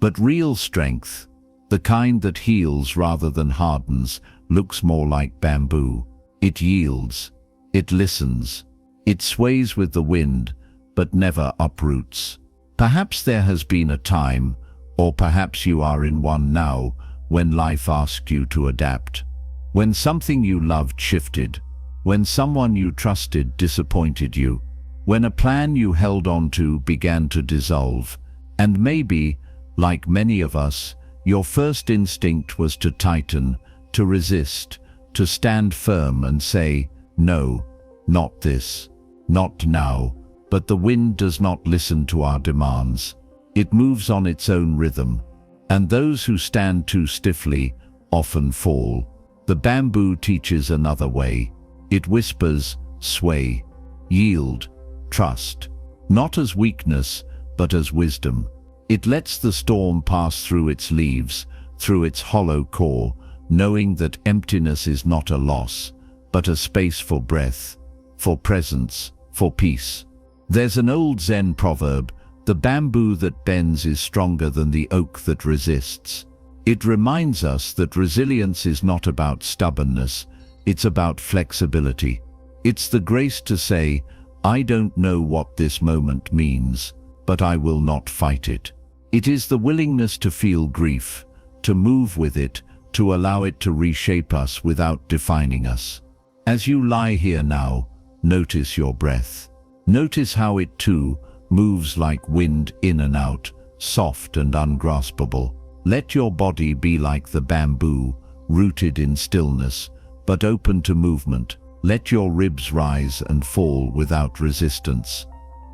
But real strength, the kind that heals rather than hardens, looks more like bamboo. It yields, it listens, it sways with the wind, but never uproots. Perhaps there has been a time, or perhaps you are in one now, when life asked you to adapt. When something you loved shifted, when someone you trusted disappointed you, when a plan you held on to began to dissolve, and maybe, like many of us, your first instinct was to tighten, to resist, to stand firm and say, "No, not this, not now." But the wind does not listen to our demands. It moves on its own rhythm, and those who stand too stiffly often fall. The bamboo teaches another way. It whispers, sway, yield, trust, not as weakness, but as wisdom. It lets the storm pass through its leaves, through its hollow core, knowing that emptiness is not a loss, but a space for breath, for presence, for peace. There's an old Zen proverb, "The bamboo that bends is stronger than the oak that resists." It reminds us that resilience is not about stubbornness, it's about flexibility. It's the grace to say, "I don't know what this moment means, but I will not fight it." It is the willingness to feel grief, to move with it, to allow it to reshape us without defining us. As you lie here now, notice your breath. Notice how it too moves like wind in and out, soft and ungraspable. Let your body be like the bamboo, rooted in stillness, but open to movement. Let your ribs rise and fall without resistance.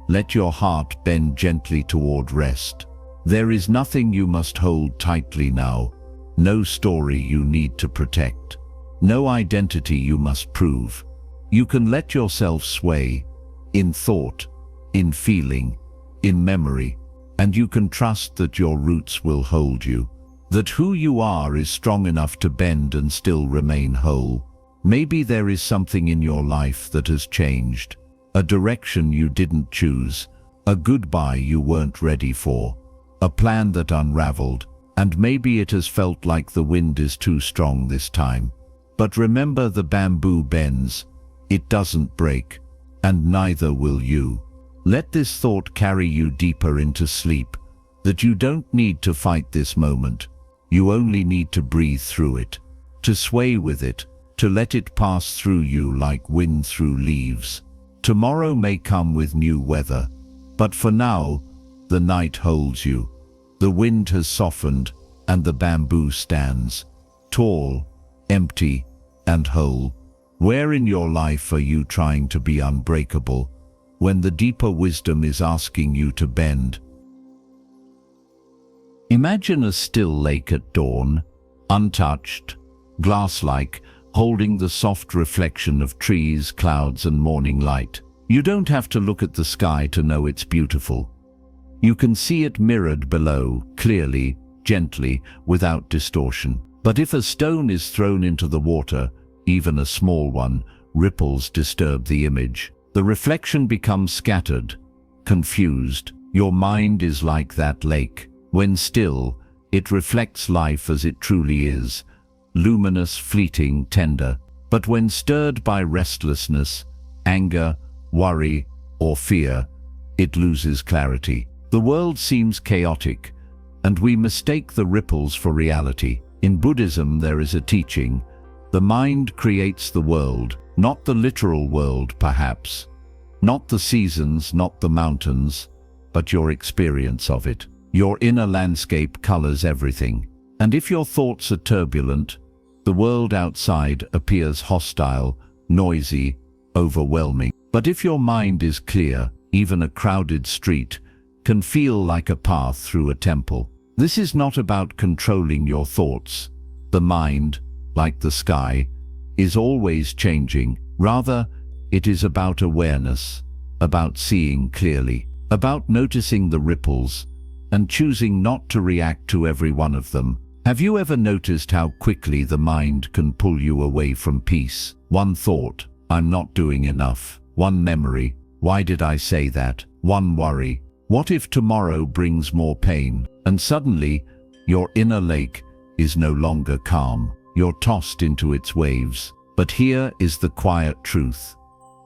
Let your heart bend gently toward rest. There is nothing you must hold tightly now, no story you need to protect, no identity you must prove. You can let yourself sway, in thought, in feeling, in memory, and you can trust that your roots will hold you, that who you are is strong enough to bend and still remain whole. Maybe there is something in your life that has changed, a direction you didn't choose, a goodbye you weren't ready for, a plan that unraveled, and maybe it has felt like the wind is too strong this time. But remember, the bamboo bends, it doesn't break, and neither will you. Let this thought carry you deeper into sleep, that you don't need to fight this moment. You only need to breathe through it, to sway with it, to let it pass through you like wind through leaves. Tomorrow may come with new weather, but for now, the night holds you. The wind has softened, and the bamboo stands, tall, empty, and whole. Where in your life are you trying to be unbreakable, when the deeper wisdom is asking you to bend? Imagine a still lake at dawn, untouched, glass-like, holding the soft reflection of trees, clouds, and morning light. You don't have to look at the sky to know it's beautiful. You can see it mirrored below, clearly, gently, without distortion. But if a stone is thrown into the water, even a small one, ripples disturb the image. The reflection becomes scattered, confused. Your mind is like that lake. When still, it reflects life as it truly is, luminous, fleeting, tender. But when stirred by restlessness, anger, worry, or fear, it loses clarity. The world seems chaotic, and we mistake the ripples for reality. In Buddhism, there is a teaching: the mind creates the world, not the literal world, perhaps, not the seasons, not the mountains, but your experience of it. Your inner landscape colors everything. And if your thoughts are turbulent, the world outside appears hostile, noisy, overwhelming. But if your mind is clear, even a crowded street can feel like a path through a temple. This is not about controlling your thoughts. The mind, like the sky, is always changing. Rather, it is about awareness, about seeing clearly, about noticing the ripples, and choosing not to react to every one of them. Have you ever noticed how quickly the mind can pull you away from peace? One thought, "I'm not doing enough." One memory, Why did I say that? One worry. What if tomorrow brings more pain? And suddenly, your inner lake is no longer calm. You're tossed into its waves. But here is the quiet truth.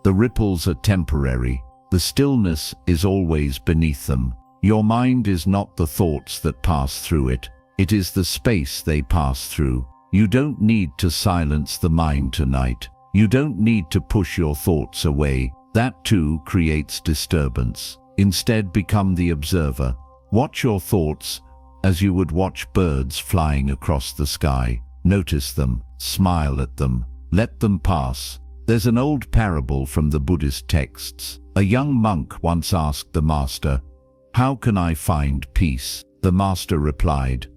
The ripples are temporary. The stillness is always beneath them. Your mind is not the thoughts that pass through it. It is the space they pass through. You don't need to silence the mind tonight. You don't need to push your thoughts away. That too creates disturbance. Instead, become the observer. Watch your thoughts as you would watch birds flying across the sky. Notice them, smile at them, let them pass. There's an old parable from the Buddhist texts. A young monk once asked the master, "How can I find peace?" The master replied,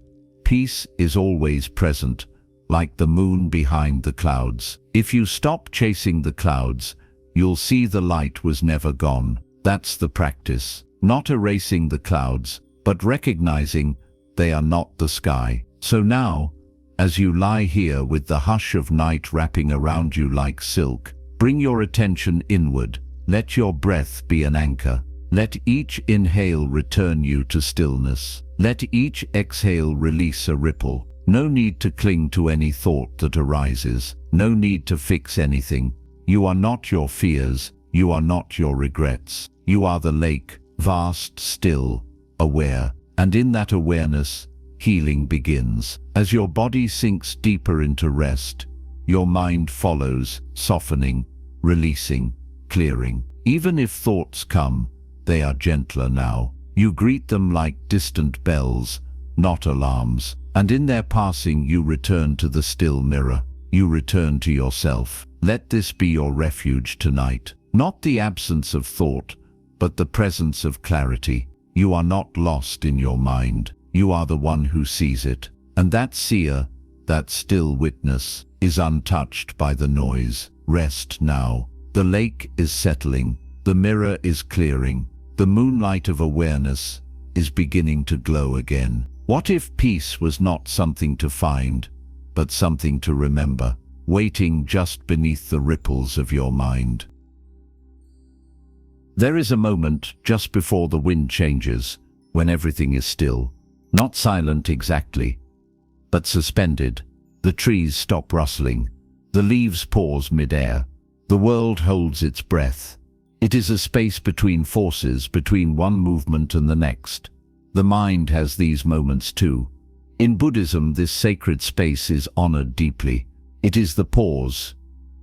"Peace is always present, like the moon behind the clouds. If you stop chasing the clouds, you'll see the light was never gone." That's the practice. Not erasing the clouds, but recognizing they are not the sky. So now, as you lie here with the hush of night wrapping around you like silk, bring your attention inward. Let your breath be an anchor. Let each inhale return you to stillness. Let each exhale release a ripple. No need to cling to any thought that arises. No need to fix anything. You are not your fears. You are not your regrets. You are the lake, vast, still, aware. And in that awareness, healing begins. As your body sinks deeper into rest, your mind follows, softening, releasing, clearing. Even if thoughts come, they are gentler now. You greet them like distant bells, not alarms. And in their passing you return to the still mirror. You return to yourself. Let this be your refuge tonight. Not the absence of thought, but the presence of clarity. You are not lost in your mind. You are the one who sees it. And that seer, that still witness, is untouched by the noise. Rest now. The lake is settling. The mirror is clearing. The moonlight of awareness is beginning to glow again. What if peace was not something to find, but something to remember, waiting just beneath the ripples of your mind? There is a moment just before the wind changes, when everything is still. Not silent exactly, but suspended. The trees stop rustling. The leaves pause mid-air. The world holds its breath. It is a space between forces, between one movement and the next. The mind has these moments too. In Buddhism, this sacred space is honored deeply. It is the pause,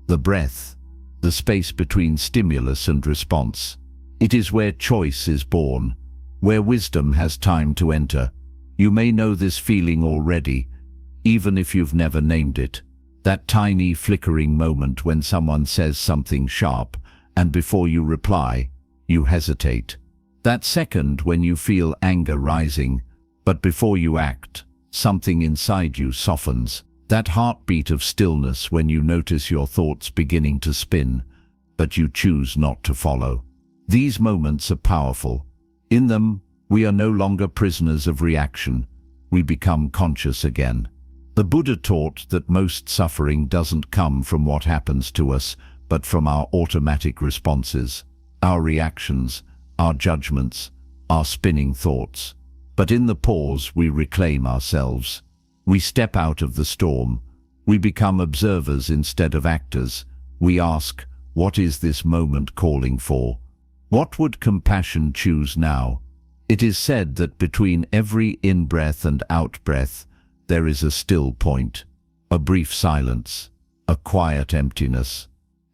the breath, the space between stimulus and response. It is where choice is born, where wisdom has time to enter. You may know this feeling already, even if you've never named it. That tiny flickering moment when someone says something sharp, and before you reply, you hesitate. That second when you feel anger rising, but before you act, something inside you softens. That heartbeat of stillness when you notice your thoughts beginning to spin, but you choose not to follow. These moments are powerful. In them, we are no longer prisoners of reaction. We become conscious again. The Buddha taught that most suffering doesn't come from what happens to us, but from our automatic responses, our reactions, our judgments, our spinning thoughts. But in the pause, we reclaim ourselves. We step out of the storm. We become observers instead of actors. We ask, what is this moment calling for? What would compassion choose now? It is said that between every in-breath and out-breath, there is a still point, a brief silence, a quiet emptiness.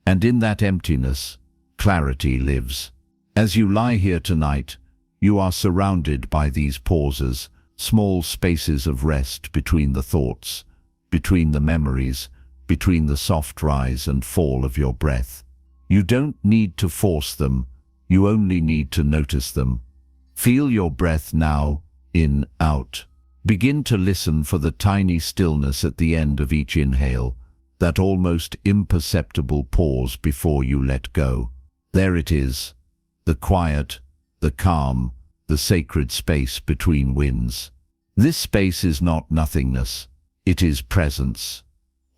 And in that emptiness, clarity lives. As you lie here tonight, you are surrounded by these pauses, small spaces of rest between the thoughts, between the memories, between the soft rise and fall of your breath. You don't need to force them, you only need to notice them. Feel your breath now, in, out. Begin to listen for the tiny stillness at the end of each inhale, that almost imperceptible pause before you let go. There it is, the quiet, the calm, the sacred space between winds. This space is not nothingness. It is presence,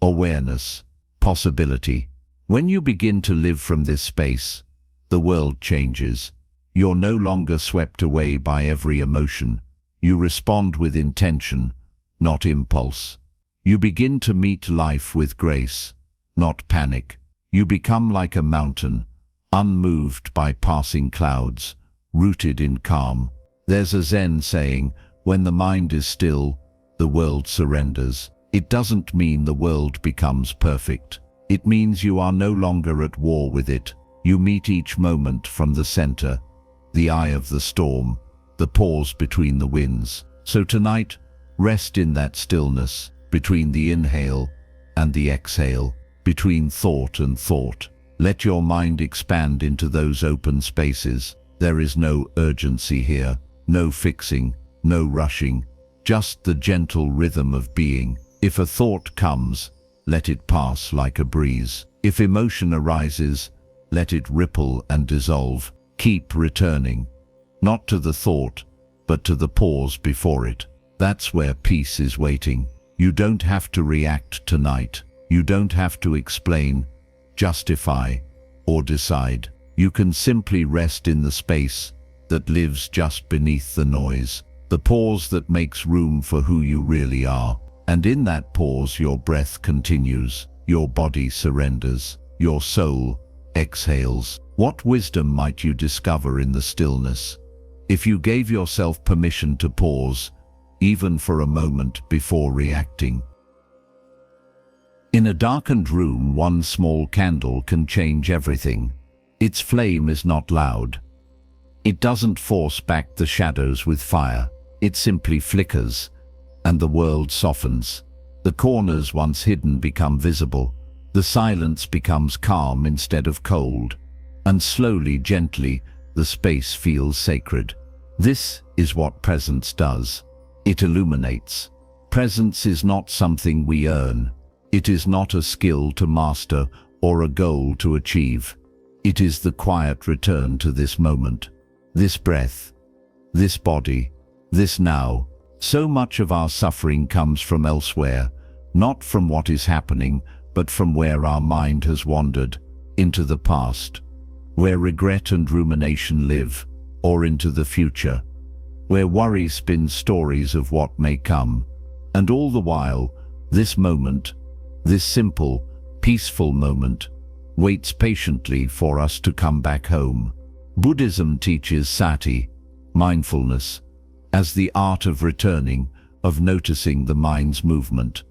awareness, possibility. When you begin to live from this space, the world changes. You're no longer swept away by every emotion. You respond with intention, not impulse. You begin to meet life with grace, not panic. You become like a mountain, unmoved by passing clouds, rooted in calm. There's a Zen saying, when the mind is still, the world surrenders. It doesn't mean the world becomes perfect. It means you are no longer at war with it. You meet each moment from the center, the eye of the storm, the pause between the winds. So tonight, rest in that stillness, between the inhale and the exhale, between thought and thought. Let your mind expand into those open spaces. There is no urgency here, no fixing, no rushing, just the gentle rhythm of being. If a thought comes, let it pass like a breeze. If emotion arises, let it ripple and dissolve. Keep returning, not to the thought, but to the pause before it. That's where peace is waiting. You don't have to react tonight. You don't have to explain, justify, or decide. You can simply rest in the space that lives just beneath the noise, the pause that makes room for who you really are. And in that pause, your breath continues, your body surrenders, your soul exhales. What wisdom might you discover in the stillness, if you gave yourself permission to pause, even for a moment before reacting? In a darkened room, one small candle can change everything. Its flame is not loud. It doesn't force back the shadows with fire. It simply flickers, and the world softens. The corners once hidden become visible. The silence becomes calm instead of cold. And slowly, gently, the space feels sacred. This is what presence does. It illuminates. Presence is not something we earn. It is not a skill to master or a goal to achieve. It is the quiet return to this moment, this breath, this body, this now. So much of our suffering comes from elsewhere, not from what is happening, but from where our mind has wandered, into the past, where regret and rumination live, or into the future, where worry spins stories of what may come. And all the while, this moment, this simple, peaceful moment, waits patiently for us to come back home. Buddhism teaches sati, mindfulness, as the art of returning, of noticing the mind's movement,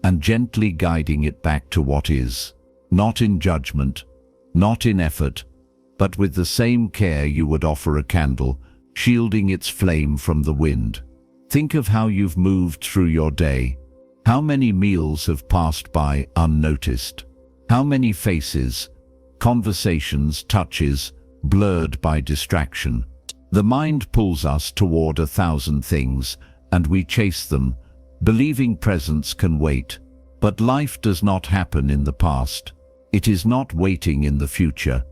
and gently guiding it back to what is, not in judgment, not in effort, but with the same care you would offer a candle, shielding its flame from the wind. Think of how you've moved through your day. How many meals have passed by unnoticed? How many faces, conversations, touches, blurred by distraction? The mind pulls us toward 1,000 things, and we chase them, believing presence can wait. But life does not happen in the past. It is not waiting in the future.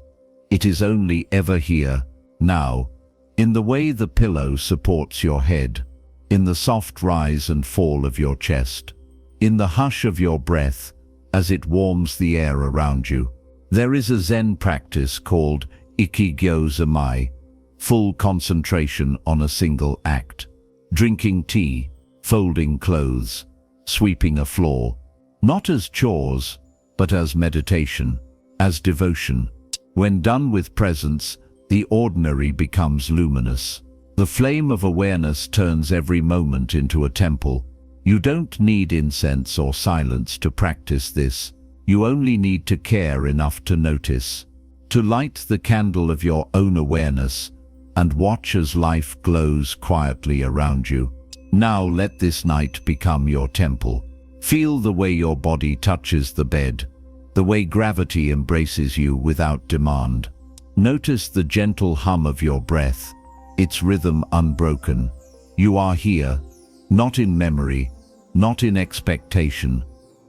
It is only ever here, now, in the way the pillow supports your head, in the soft rise and fall of your chest, in the hush of your breath as it warms the air around you. There is a Zen practice called ikigyozamai, full concentration on a single act. Drinking tea, folding clothes, sweeping a floor, not as chores, but as meditation, as devotion. When done with presence, the ordinary becomes luminous. The flame of awareness turns every moment into a temple. You don't need incense or silence to practice this. You only need to care enough to notice, to light the candle of your own awareness, and watch as life glows quietly around you. Now let this night become your temple. Feel the way your body touches the bed, the way gravity embraces you without demand. Notice the gentle hum of your breath, its rhythm unbroken. You are here, not in memory, not in expectation,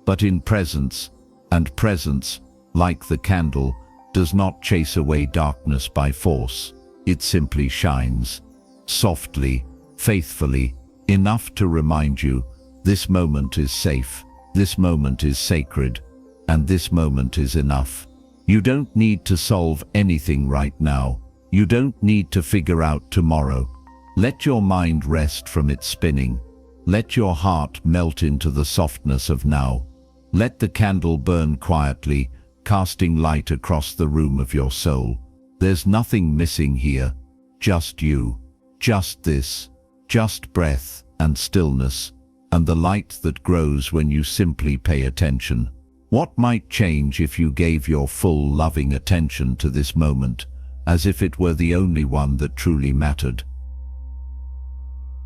but in presence, and presence, like the candle, does not chase away darkness by force. It simply shines, softly, faithfully, enough to remind you, this moment is safe, this moment is sacred, and this moment is enough. You don't need to solve anything right now. You don't need to figure out tomorrow. Let your mind rest from its spinning. Let your heart melt into the softness of now. Let the candle burn quietly, casting light across the room of your soul. There's nothing missing here. Just you. Just this. Just breath and stillness, and the light that grows when you simply pay attention. What might change if you gave your full loving attention to this moment, as if it were the only one that truly mattered?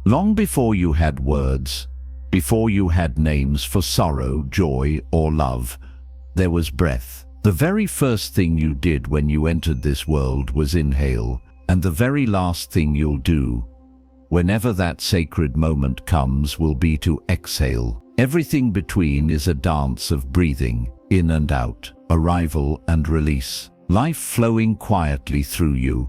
Long before you had words, before you had names for sorrow, joy, or love, there was breath. The very first thing you did when you entered this world was inhale, and the very last thing you'll do, whenever that sacred moment comes, will be to exhale. Everything between is a dance of breathing, in and out, arrival and release. Life flowing quietly through you,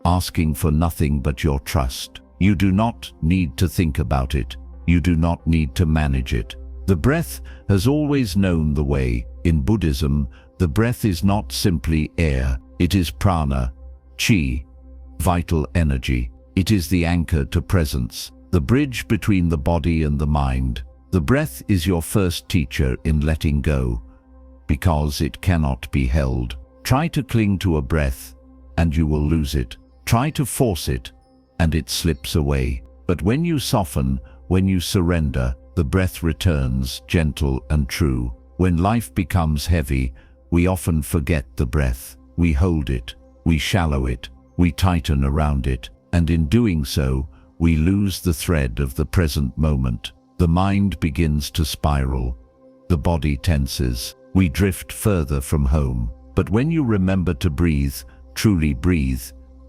asking for nothing but your trust. You do not need to think about it. You do not need to manage it. The breath has always known the way. In Buddhism, the breath is not simply air. It is prana, chi, vital energy. It is the anchor to presence, the bridge between the body and the mind. The breath is your first teacher in letting go, because it cannot be held. Try to cling to a breath, and you will lose it. Try to force it, and it slips away. But when you soften, when you surrender, the breath returns, gentle and true. When life becomes heavy, we often forget the breath. We hold it, we shallow it, we tighten around it, and in doing so, we lose the thread of the present moment. The mind begins to spiral. The body tenses. We drift further from home. But when you remember to breathe, truly breathe,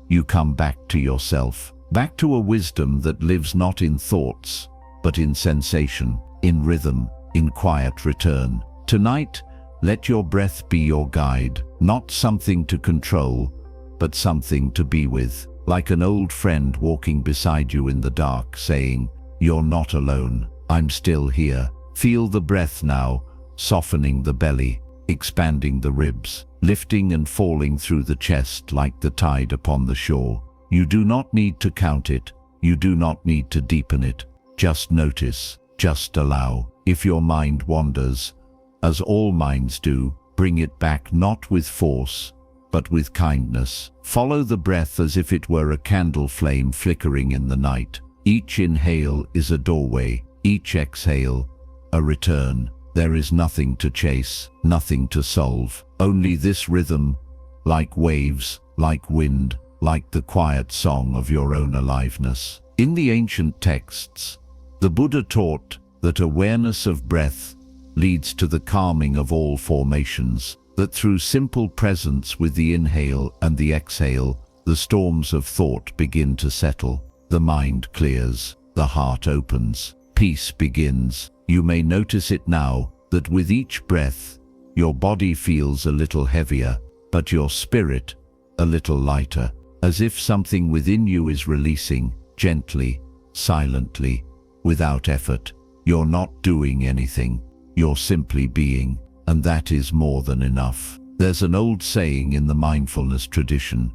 you come back to yourself, back to a wisdom that lives not in thoughts, but in sensation, in rhythm, in quiet return. Tonight, let your breath be your guide, not something to control, but something to be with. Like an old friend walking beside you in the dark, saying, "You're not alone. I'm still here." Feel the breath now, softening the belly, expanding the ribs, lifting and falling through the chest like the tide upon the shore. You do not need to count it. You do not need to deepen it. Just notice, just allow. If your mind wanders, as all minds do, bring it back, not with force, but with kindness. Follow the breath as if it were a candle flame flickering in the night. Each inhale is a doorway, each exhale a return. There is nothing to chase, nothing to solve, only this rhythm, like waves, like wind, like the quiet song of your own aliveness. In the ancient texts, the Buddha taught that awareness of breath leads to the calming of all formations, that through simple presence with the inhale and the exhale, the storms of thought begin to settle. The mind clears, the heart opens, peace begins. You may notice it now, that with each breath, your body feels a little heavier, but your spirit a little lighter, as if something within you is releasing, gently, silently, without effort. You're not doing anything, you're simply being. And that is more than enough. There's an old saying in the mindfulness tradition: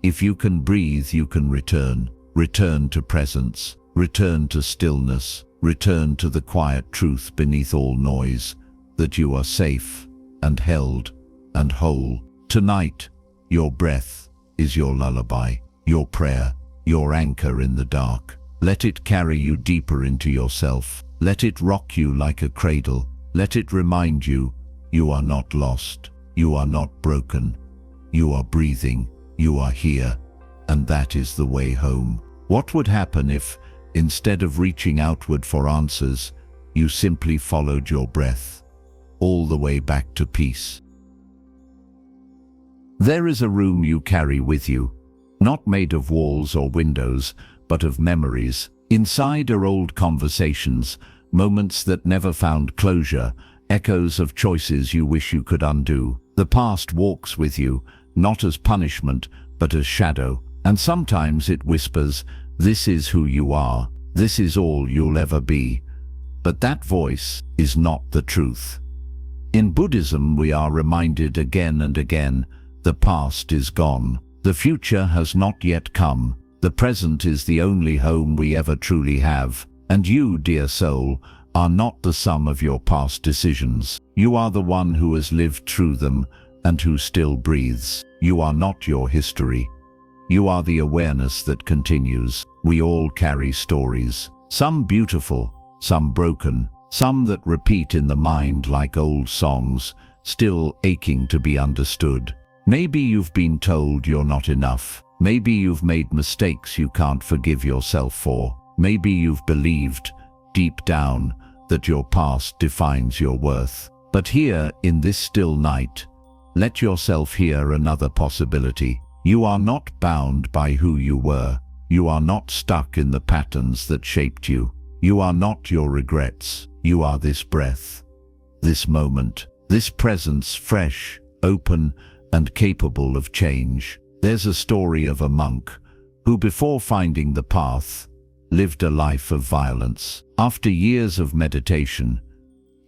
if you can breathe, you can return. Return to presence, return to stillness, return to the quiet truth beneath all noise, that you are safe and held and whole. Tonight, your breath is your lullaby, your prayer, your anchor in the dark. Let it carry you deeper into yourself. Let it rock you like a cradle. Let it remind you, you are not lost, you are not broken, you are breathing, you are here, and that is the way home. What would happen if, instead of reaching outward for answers, you simply followed your breath, all the way back to peace? There is a room you carry with you, not made of walls or windows, but of memories. Inside are old conversations, moments that never found closure, echoes of choices you wish you could undo. The past walks with you, not as punishment, but as shadow. And sometimes it whispers, "This is who you are. This is all you'll ever be." But that voice is not the truth. In Buddhism, we are reminded again and again, the past is gone. The future has not yet come. The present is the only home we ever truly have. And you, dear soul, are not the sum of your past decisions. You are the one who has lived through them and who still breathes. You are not your history. You are the awareness that continues. We all carry stories, some beautiful, some broken, some that repeat in the mind like old songs, still aching to be understood. Maybe you've been told you're not enough. Maybe you've made mistakes you can't forgive yourself for. Maybe you've believed, deep down, that your past defines your worth. But here, in this still night, let yourself hear another possibility. You are not bound by who you were. You are not stuck in the patterns that shaped you. You are not your regrets. You are this breath, this moment, this presence, fresh, open, and capable of change. There's a story of a monk who, before finding the path, lived a life of violence. After years of meditation,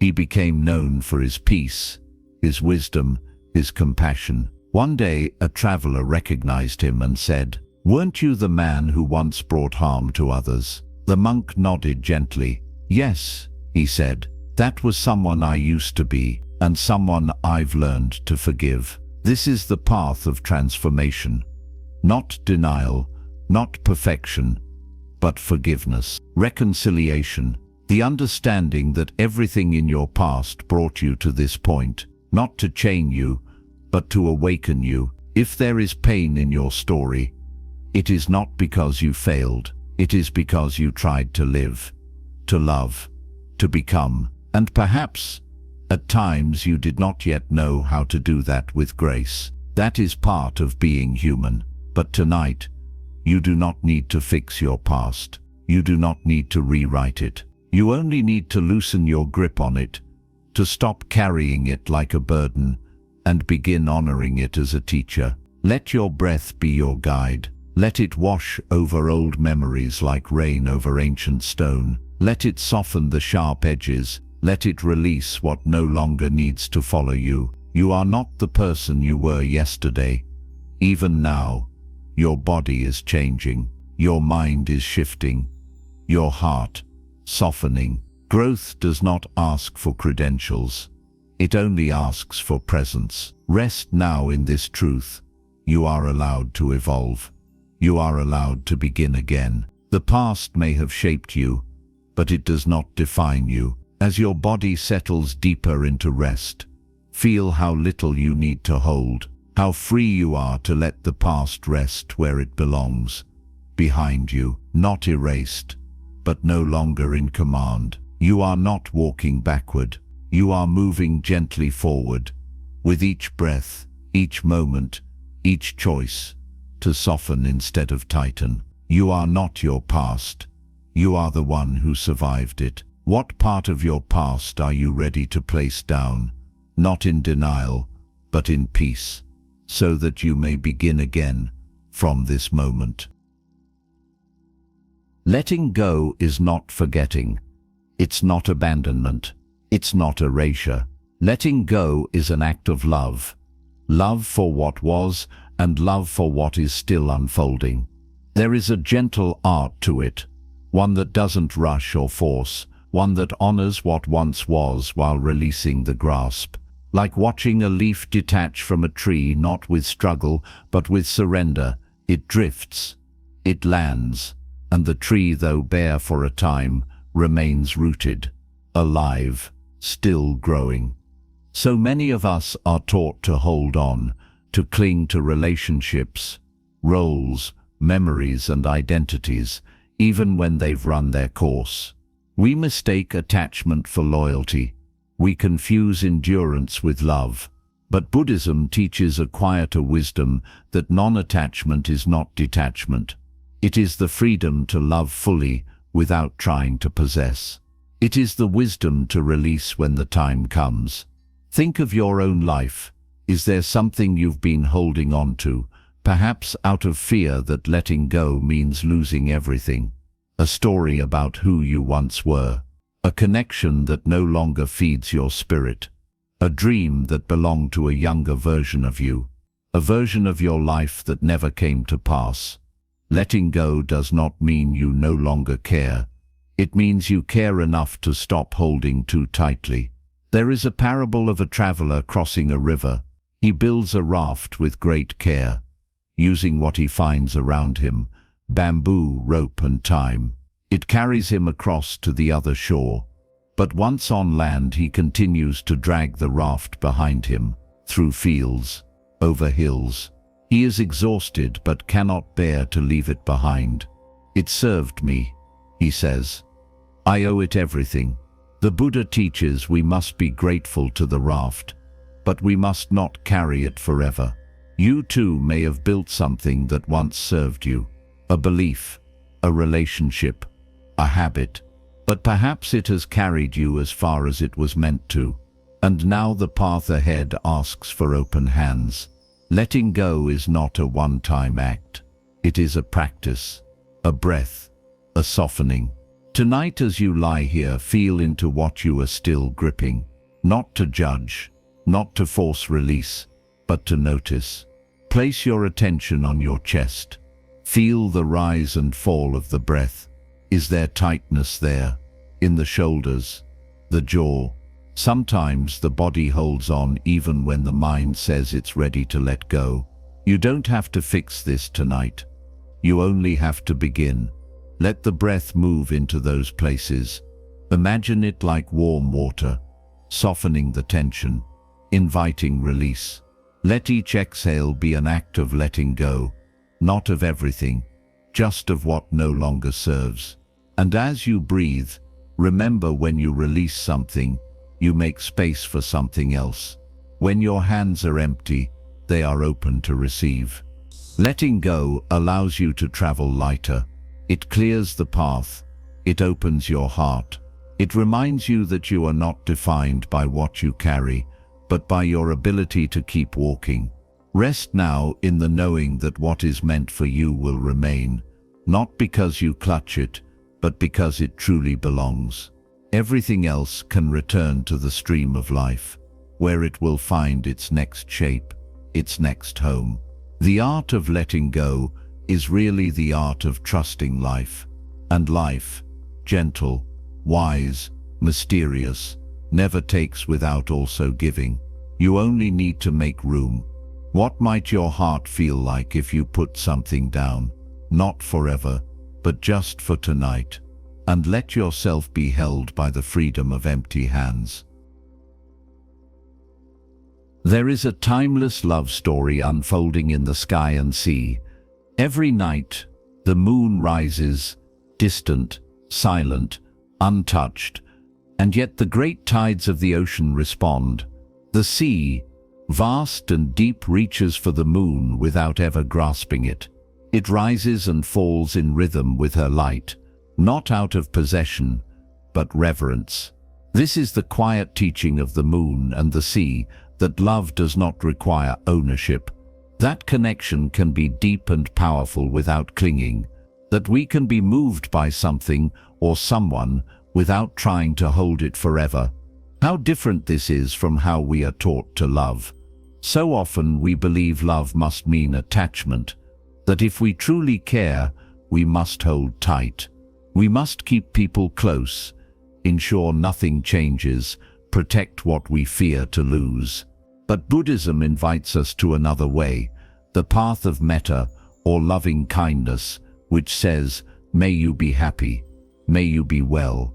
he became known for his peace, his wisdom, his compassion. One day, a traveler recognized him and said, "Weren't you the man who once brought harm to others?" The monk nodded gently. "Yes," he said, "that was someone I used to be, and someone I've learned to forgive." This is the path of transformation. Not denial, not perfection, but forgiveness, reconciliation, the understanding that everything in your past brought you to this point, not to chain you, but to awaken you. If there is pain in your story, it is not because you failed. It is because you tried to live, to love, to become, and perhaps, at times you did not yet know how to do that with grace. That is part of being human. But tonight, you do not need to fix your past. You do not need to rewrite it. You only need to loosen your grip on it, to stop carrying it like a burden, and begin honoring it as a teacher. Let your breath be your guide. Let it wash over old memories like rain over ancient stone. Let it soften the sharp edges. Let it release what no longer needs to follow you. You are not the person you were yesterday. Even now, your body is changing. Your mind is shifting. Your heart softening. Growth does not ask for credentials. It only asks for presence. Rest now in this truth. You are allowed to evolve. You are allowed to begin again. The past may have shaped you, but it does not define you. As your body settles deeper into rest, feel how little you need to hold, how free you are to let the past rest where it belongs, behind you, not erased, but no longer in command. You are not walking backward. You are moving gently forward, with each breath, each moment, each choice, to soften instead of tighten. You are not your past. You are the one who survived it. What part of your past are you ready to place down, not in denial, but in peace, so that you may begin again from this moment? Letting go is not forgetting. It's not abandonment. It's not erasure. Letting go is an act of love. Love for what was and love for what is still unfolding. There is a gentle art to it, one that doesn't rush or force, one that honors what once was while releasing the grasp. Like watching a leaf detach from a tree, not with struggle, but with surrender. It drifts, it lands, and the tree, though bare for a time, remains rooted, alive, still growing. So many of us are taught to hold on, to cling to relationships, roles, memories, and identities, even when they've run their course. We mistake attachment for loyalty. We confuse endurance with love. But Buddhism teaches a quieter wisdom that non-attachment is not detachment. It is the freedom to love fully without trying to possess. It is the wisdom to release when the time comes. Think of your own life. Is there something you've been holding on to, perhaps out of fear that letting go means losing everything? A story about who you once were, a connection that no longer feeds your spirit, a dream that belonged to a younger version of you, a version of your life that never came to pass. Letting go does not mean you no longer care. It means you care enough to stop holding too tightly. There is a parable of a traveler crossing a river. He builds a raft with great care, using what he finds around him, bamboo, rope and time. It carries him across to the other shore. But once on land, he continues to drag the raft behind him, through fields, over hills. He is exhausted but cannot bear to leave it behind. "It served me," he says. "I owe it everything." The Buddha teaches we must be grateful to the raft, but we must not carry it forever. You too may have built something that once served you, a belief, a relationship, a habit, but perhaps it has carried you as far as it was meant to, and now the path ahead asks for open hands. Letting go is not a one-time act. It is a practice, a breath, a softening. Tonight, as you lie here, feel into what you are still gripping, not to judge, not to force release, but to notice. Place your attention on your chest. Feel the rise and fall of the breath. Is there tightness there? In the shoulders, the jaw? Sometimes the body holds on even when the mind says it's ready to let go. You don't have to fix this tonight. You only have to begin. Let the breath move into those places. Imagine it like warm water, softening the tension, inviting release. Let each exhale be an act of letting go, not of everything, just of what no longer serves. And as you breathe, remember, when you release something, you make space for something else. When your hands are empty, they are open to receive. Letting go allows you to travel lighter. It clears the path. It opens your heart. It reminds you that you are not defined by what you carry, but by your ability to keep walking. Rest now in the knowing that what is meant for you will remain, not because you clutch it, but because it truly belongs. Everything else can return to the stream of life, where it will find its next shape, its next home. The art of letting go is really the art of trusting life. And life, gentle, wise, mysterious, never takes without also giving. You only need to make room. What might your heart feel like if you put something down? Not forever, but just for tonight. And let yourself be held by the freedom of empty hands. There is a timeless love story unfolding in the sky and sea. Every night, the moon rises, distant, silent, untouched, and yet the great tides of the ocean respond. The sea, vast and deep, reaches for the moon without ever grasping it. It rises and falls in rhythm with her light, not out of possession, but reverence. This is the quiet teaching of the moon and the sea, that love does not require ownership. That connection can be deep and powerful without clinging, that we can be moved by something or someone without trying to hold it forever. How different this is from how we are taught to love. So often we believe love must mean attachment, that if we truly care, we must hold tight. We must keep people close, ensure nothing changes, protect what we fear to lose. But Buddhism invites us to another way, the path of metta, or loving kindness, which says, may you be happy, may you be well.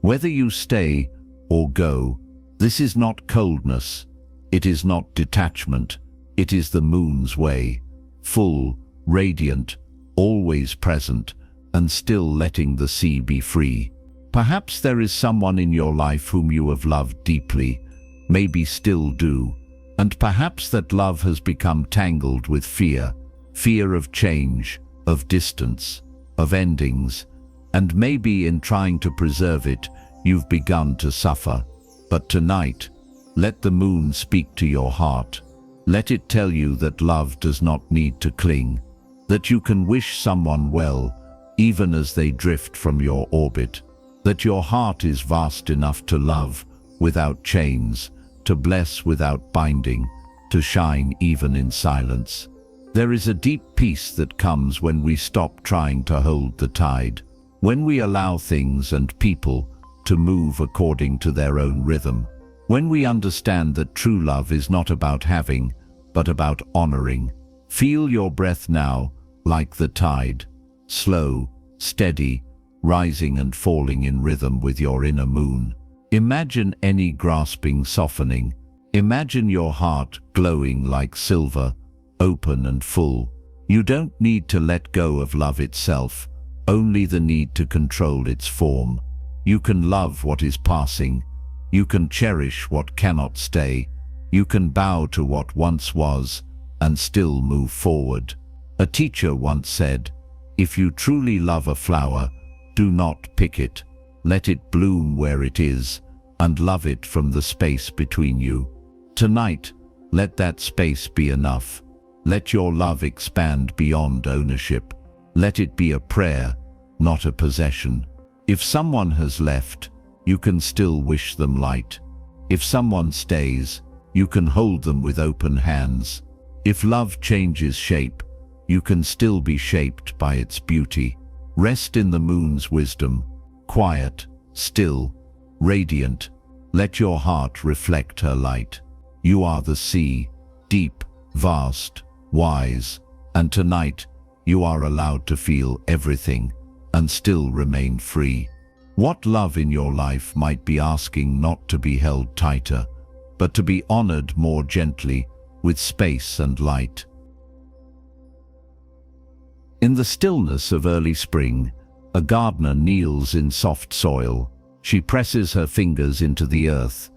Whether you stay or go, this is not coldness, it is not detachment, it is the moon's way, full, radiant, always present, and still letting the sea be free. Perhaps there is someone in your life whom you have loved deeply, maybe still do, and perhaps that love has become tangled with fear, fear of change, of distance, of endings, and maybe in trying to preserve it, you've begun to suffer. But tonight, let the moon speak to your heart. Let it tell you that love does not need to cling, that you can wish someone well, even as they drift from your orbit, that your heart is vast enough to love without chains, to bless without binding, to shine even in silence. There is a deep peace that comes when we stop trying to hold the tide, when we allow things and people to move according to their own rhythm, when we understand that true love is not about having, but about honoring. Feel your breath now, like the tide, slow, steady, rising and falling in rhythm with your inner moon. Imagine any grasping softening. Imagine your heart glowing like silver, open and full. You don't need to let go of love itself, only the need to control its form. You can love what is passing. You can cherish what cannot stay. You can bow to what once was and still move forward. A teacher once said, "If you truly love a flower, do not pick it. Let it bloom where it is, and love it from the space between you." Tonight, let that space be enough. Let your love expand beyond ownership. Let it be a prayer, not a possession. If someone has left, you can still wish them light. If someone stays, you can hold them with open hands. If love changes shape, you can still be shaped by its beauty. Rest in the moon's wisdom, quiet, still, radiant. Let your heart reflect her light. You are the sea, deep, vast, wise, and tonight you are allowed to feel everything and still remain free. What love in your life might be asking not to be held tighter, but to be honored more gently with space and light? In the stillness of early spring, a gardener kneels in soft soil. She presses her fingers into the earth,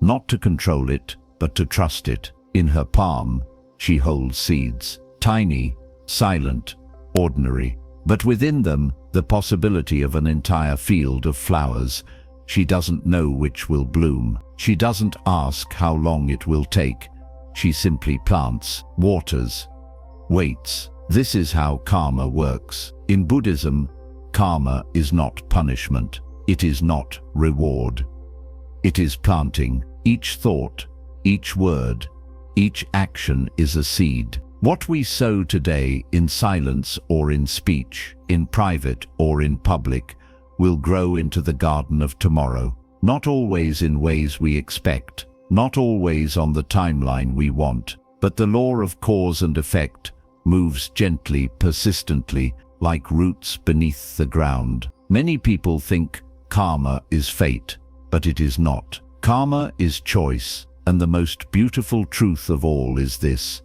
not to control it, but to trust it. In her palm, she holds seeds, tiny, silent, ordinary, but within them, the possibility of an entire field of flowers. She doesn't know which will bloom. She doesn't ask how long it will take. She simply plants, waters, waits. This is how karma works. In Buddhism, karma is not punishment. It is not reward. It is planting. Each thought, each word, each action is a seed. What we sow today in silence or in speech, in private or in public, will grow into the garden of tomorrow. Not always in ways we expect, not always on the timeline we want, but the law of cause and effect moves gently, persistently, like roots beneath the ground. Many people think karma is fate, but it is not. Karma is choice, and the most beautiful truth of all is this: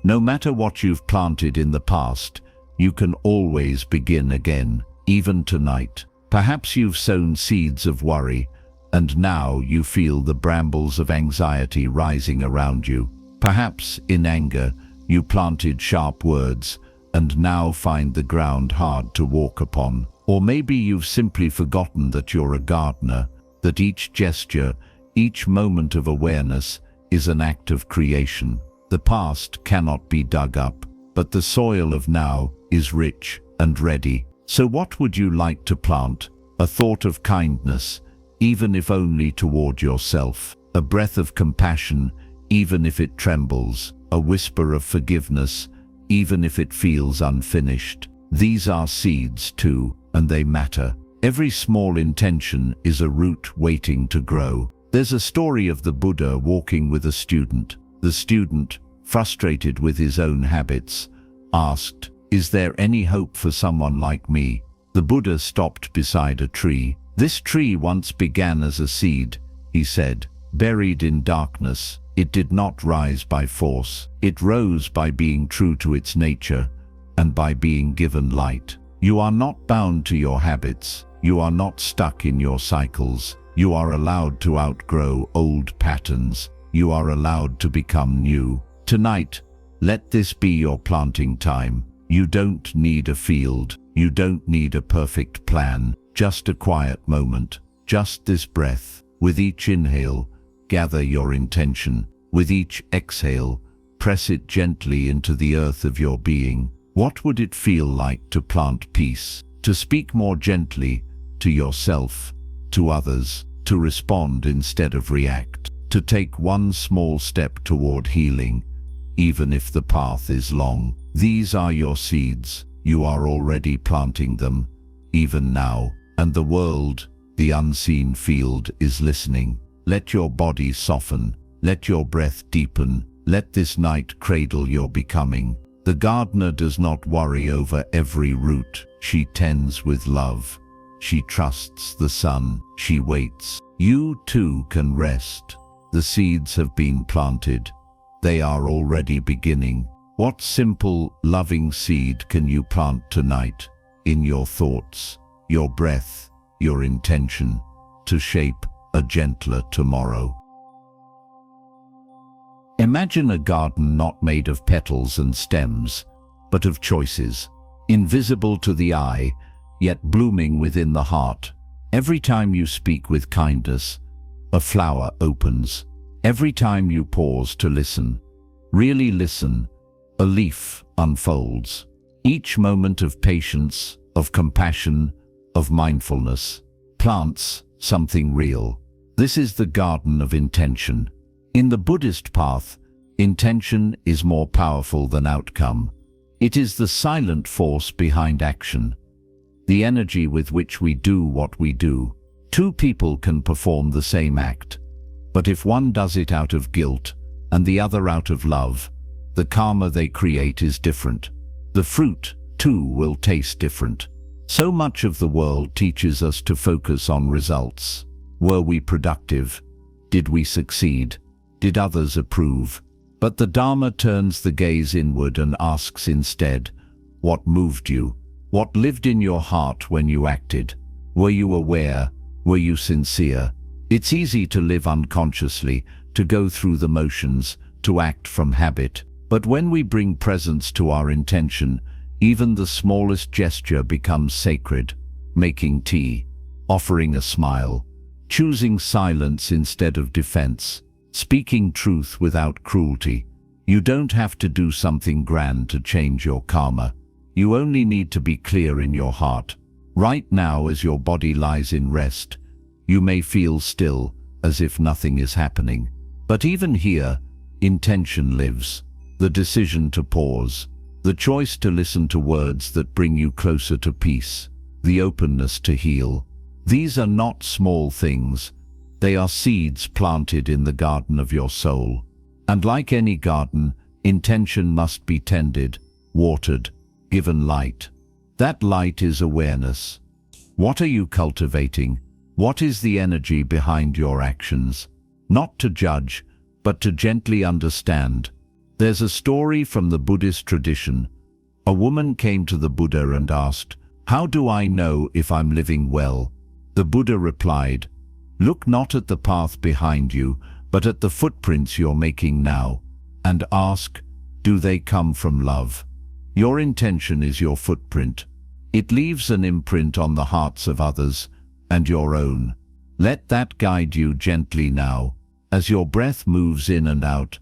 no matter what you've planted in the past, you can always begin again, even tonight. Perhaps you've sown seeds of worry, and now you feel the brambles of anxiety rising around you. Perhaps, in anger, you planted sharp words, and now find the ground hard to walk upon. Or maybe you've simply forgotten that you're a gardener, that each gesture, each moment of awareness is an act of creation. The past cannot be dug up, but the soil of now is rich and ready. So what would you like to plant? A thought of kindness, even if only toward yourself. A breath of compassion, even if it trembles. A whisper of forgiveness, even if it feels unfinished. These are seeds too, and they matter. Every small intention is a root waiting to grow. There's a story of the Buddha walking with a student. The student, frustrated with his own habits, asked, "Is there any hope for someone like me?" The Buddha stopped beside a tree. "This tree once began as a seed," he said, "buried in darkness. It did not rise by force. It rose by being true to its nature and by being given light. You are not bound to your habits. You are not stuck in your cycles. You are allowed to outgrow old patterns. You are allowed to become new. Tonight, let this be your planting time. You don't need a field. You don't need a perfect plan. Just a quiet moment. Just this breath. With each inhale, gather your intention. With each exhale, press it gently into the earth of your being. What would it feel like to plant peace? To speak more gently to yourself, to others, to respond instead of react, to take one small step toward healing, even if the path is long. These are your seeds. You are already planting them, even now, and the world, the unseen field, is listening. Let your body soften. Let your breath deepen. Let this night cradle your becoming. The gardener does not worry over every root. She tends with love. She trusts the sun. She waits. You too can rest. The seeds have been planted. They are already beginning. What simple, loving seed can you plant tonight, in your thoughts, your breath, your intention, to shape a gentler tomorrow? Imagine a garden not made of petals and stems, but of choices, invisible to the eye, yet blooming within the heart. Every time you speak with kindness, a flower opens. Every time you pause to listen, really listen, a leaf unfolds. Each moment of patience, of compassion, of mindfulness, plants something real. This is the garden of intention. In the Buddhist path, intention is more powerful than outcome. It is the silent force behind action, the energy with which we do what we do. Two people can perform the same act, but if one does it out of guilt and the other out of love, the karma they create is different. The fruit, too, will taste different. So much of the world teaches us to focus on results. Were we productive? Did we succeed? Did others approve? But the Dharma turns the gaze inward and asks instead, what moved you? What lived in your heart when you acted? Were you aware? Were you sincere? It's easy to live unconsciously, to go through the motions, to act from habit. But when we bring presence to our intention, even the smallest gesture becomes sacred. Making tea, offering a smile, choosing silence instead of defense, speaking truth without cruelty. You don't have to do something grand to change your karma. You only need to be clear in your heart. Right now, as your body lies in rest, you may feel still, as if nothing is happening. But even here, intention lives. The decision to pause, the choice to listen to words that bring you closer to peace, the openness to heal. These are not small things. They are seeds planted in the garden of your soul. And like any garden, intention must be tended, watered, given light. That light is awareness. What are you cultivating? What is the energy behind your actions? Not to judge, but to gently understand. There's a story from the Buddhist tradition. A woman came to the Buddha and asked, "How do I know if I'm living well?" The Buddha replied, "Look not at the path behind you, but at the footprints you're making now, and ask, do they come from love?" Your intention is your footprint. It leaves an imprint on the hearts of others and your own. Let that guide you gently now. As your breath moves in and out,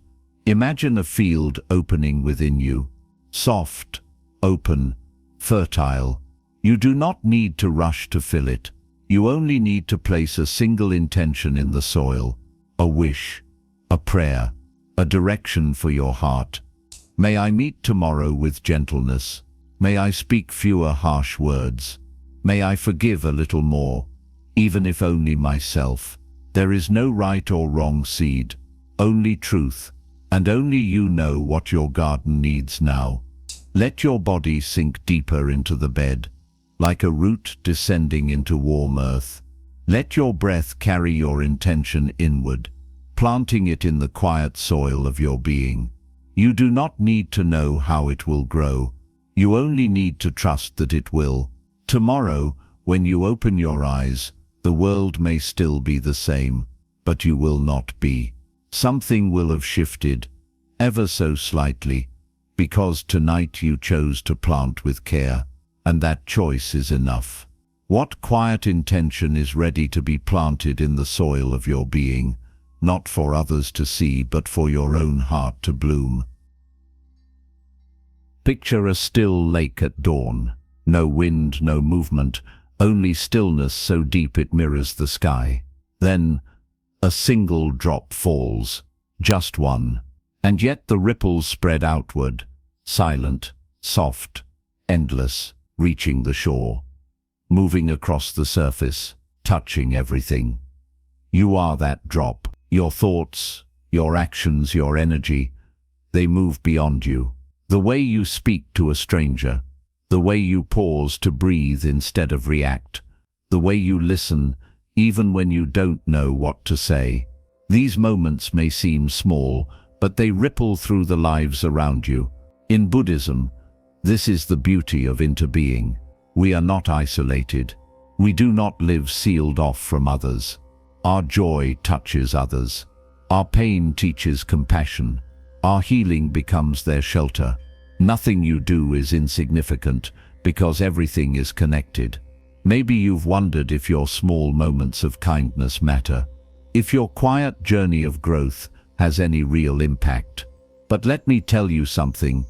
imagine a field opening within you. Soft, open, fertile. You do not need to rush to fill it. You only need to place a single intention in the soil, a wish, a prayer, a direction for your heart. May I meet tomorrow with gentleness. May I speak fewer harsh words. May I forgive a little more, even if only myself. There is no right or wrong seed, only truth, and only you know what your garden needs now. Let your body sink deeper into the bed, like a root descending into warm earth. Let your breath carry your intention inward, planting it in the quiet soil of your being. You do not need to know how it will grow. You only need to trust that it will. Tomorrow, when you open your eyes, the world may still be the same, but you will not be. Something will have shifted, ever so slightly, because tonight you chose to plant with care, and that choice is enough. What quiet intention is ready to be planted in the soil of your being, not for others to see, but for your own heart to bloom? Picture a still lake at dawn. No wind, no movement, only stillness so deep it mirrors the sky. Then, A single drop falls, just one, and yet the ripples spread outward, silent, soft, endless, reaching the shore, moving across the surface, touching everything. You are that drop. Your thoughts, your actions, your energy, they move beyond you. The way you speak to a stranger, the way you pause to breathe instead of react, the way you listen even when you don't know what to say. These moments may seem small, but they ripple through the lives around you. In Buddhism, this is the beauty of interbeing. We are not isolated. We do not live sealed off from others. Our joy touches others. Our pain teaches compassion. Our healing becomes their shelter. Nothing you do is insignificant because everything is connected. Maybe you've wondered if your small moments of kindness matter, if your quiet journey of growth has any real impact. But let me tell you something.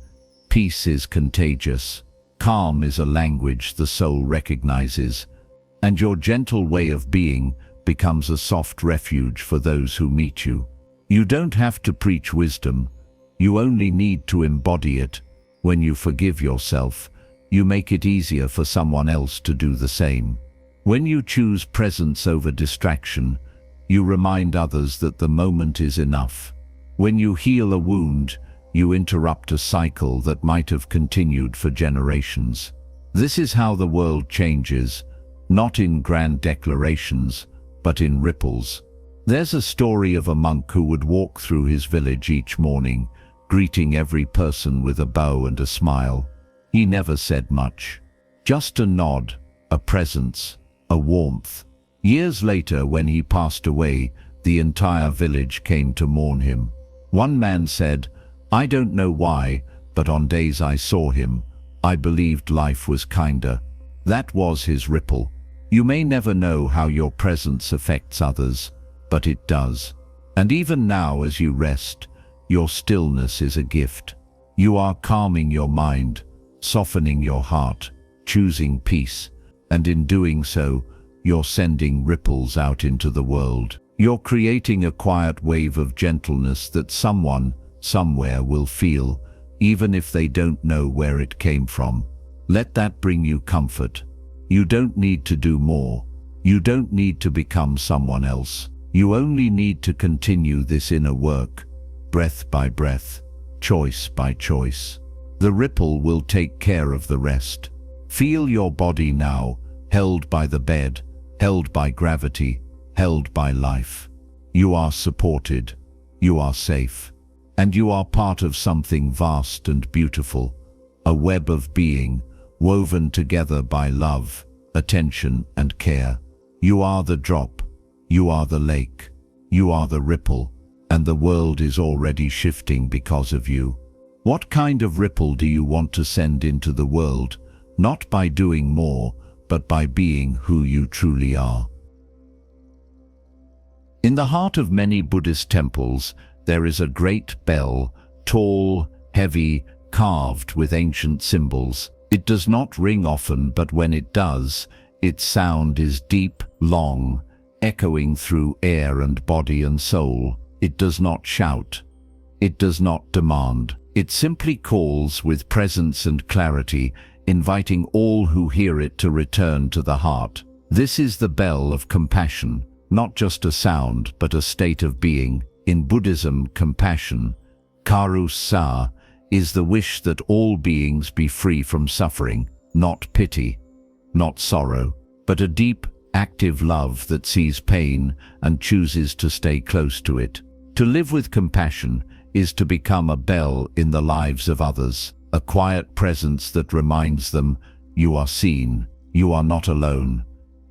Peace is contagious. Calm is a language the soul recognizes, and your gentle way of being becomes a soft refuge for those who meet you. You don't have to preach wisdom. You only need to embody it. When you forgive yourself, you make it easier for someone else to do the same. When you choose presence over distraction, you remind others that the moment is enough. When you heal a wound, you interrupt a cycle that might have continued for generations. This is how the world changes, not in grand declarations, but in ripples. There's a story of a monk who would walk through his village each morning, greeting every person with a bow and a smile. He never said much. Just a nod, a presence, a warmth. Years later, when he passed away, the entire village came to mourn him. One man said, "I don't know why, but on days I saw him, I believed life was kinder." That was his ripple. You may never know how your presence affects others, but it does. And even now, as you rest, your stillness is a gift. You are calming your mind, softening your heart, choosing peace, and in doing so, you're sending ripples out into the world. You're creating a quiet wave of gentleness that someone, somewhere will feel, even if they don't know where it came from. Let that bring you comfort. You don't need to do more. You don't need to become someone else. You only need to continue this inner work, breath by breath, choice by choice. The ripple will take care of the rest. Feel your body now, held by the bed, held by gravity, held by life. You are supported. You are safe. And you are part of something vast and beautiful, a web of being, woven together by love, attention, and care. You are the drop. You are the lake. You are the ripple, and the world is already shifting because of you. What kind of ripple do you want to send into the world, not by doing more, but by being who you truly are? In the heart of many Buddhist temples, there is a great bell, tall, heavy, carved with ancient symbols. It does not ring often, but when it does, its sound is deep, long, echoing through air and body and soul. It does not shout. It does not demand. It simply calls with presence and clarity, inviting all who hear it to return to the heart. This is the bell of compassion, not just a sound, but a state of being. In Buddhism, compassion, karusa, is the wish that all beings be free from suffering, not pity, not sorrow, but a deep, active love that sees pain and chooses to stay close to it. To live with compassion is to become a bell in the lives of others, a quiet presence that reminds them, you are seen, you are not alone,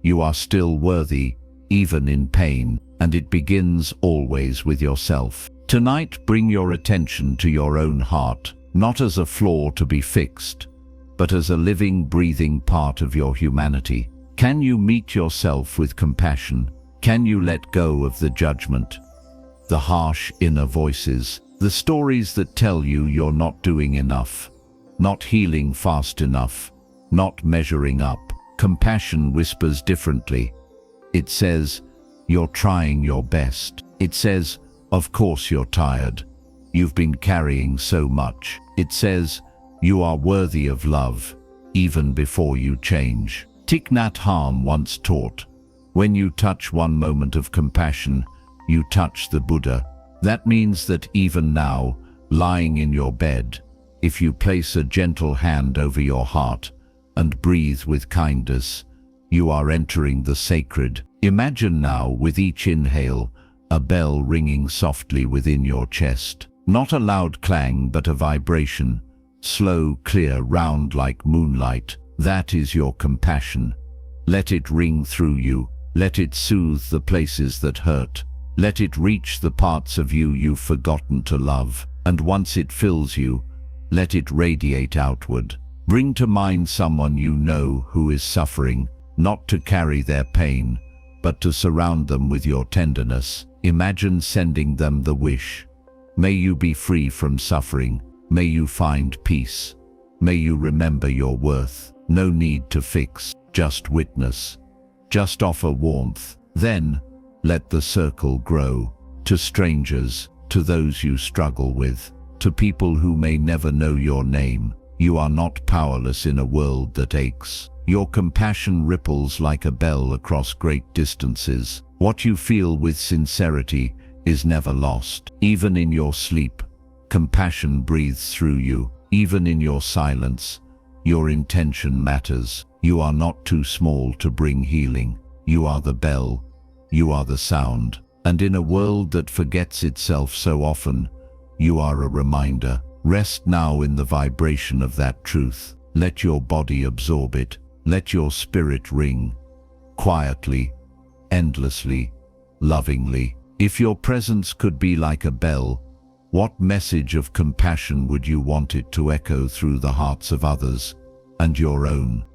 you are still worthy, even in pain, and it begins always with yourself. Tonight, bring your attention to your own heart, not as a flaw to be fixed, but as a living, breathing part of your humanity. Can you meet yourself with compassion? Can you let go of the judgment, the harsh inner voices, the stories that tell you you're not doing enough, not healing fast enough, not measuring up? Compassion whispers differently. It says, You're trying your best. It says, of course you're tired. You've been carrying so much. It says, you are worthy of love, even before you change. Thich Nhat Hanh once taught, when you touch one moment of compassion, you touch the Buddha. That means that even now, lying in your bed, if you place a gentle hand over your heart and breathe with kindness, you are entering the sacred. Imagine now, with each inhale, a bell ringing softly within your chest. Not a loud clang, but a vibration, slow, clear, round like moonlight. That is your compassion. Let it ring through you. Let it soothe the places that hurt. Let it reach the parts of you you've forgotten to love. And once it fills you, let it radiate outward. Bring to mind someone you know who is suffering, not to carry their pain, but to surround them with your tenderness. Imagine sending them the wish. May you be free from suffering. May you find peace. May you remember your worth. No need to fix, just witness. Just offer warmth. Then, let the circle grow. To strangers, to those you struggle with, to people who may never know your name. You are not powerless in a world that aches. Your compassion ripples like a bell across great distances. What you feel with sincerity is never lost. Even in your sleep, compassion breathes through you. Even in your silence, your intention matters. You are not too small to bring healing. You are the bell. You are the sound. And in a world that forgets itself so often, you are a reminder. Rest now in the vibration of that truth. Let your body absorb it. Let your spirit ring. Quietly, endlessly, lovingly. If your presence could be like a bell, what message of compassion would you want it to echo through the hearts of others and your own?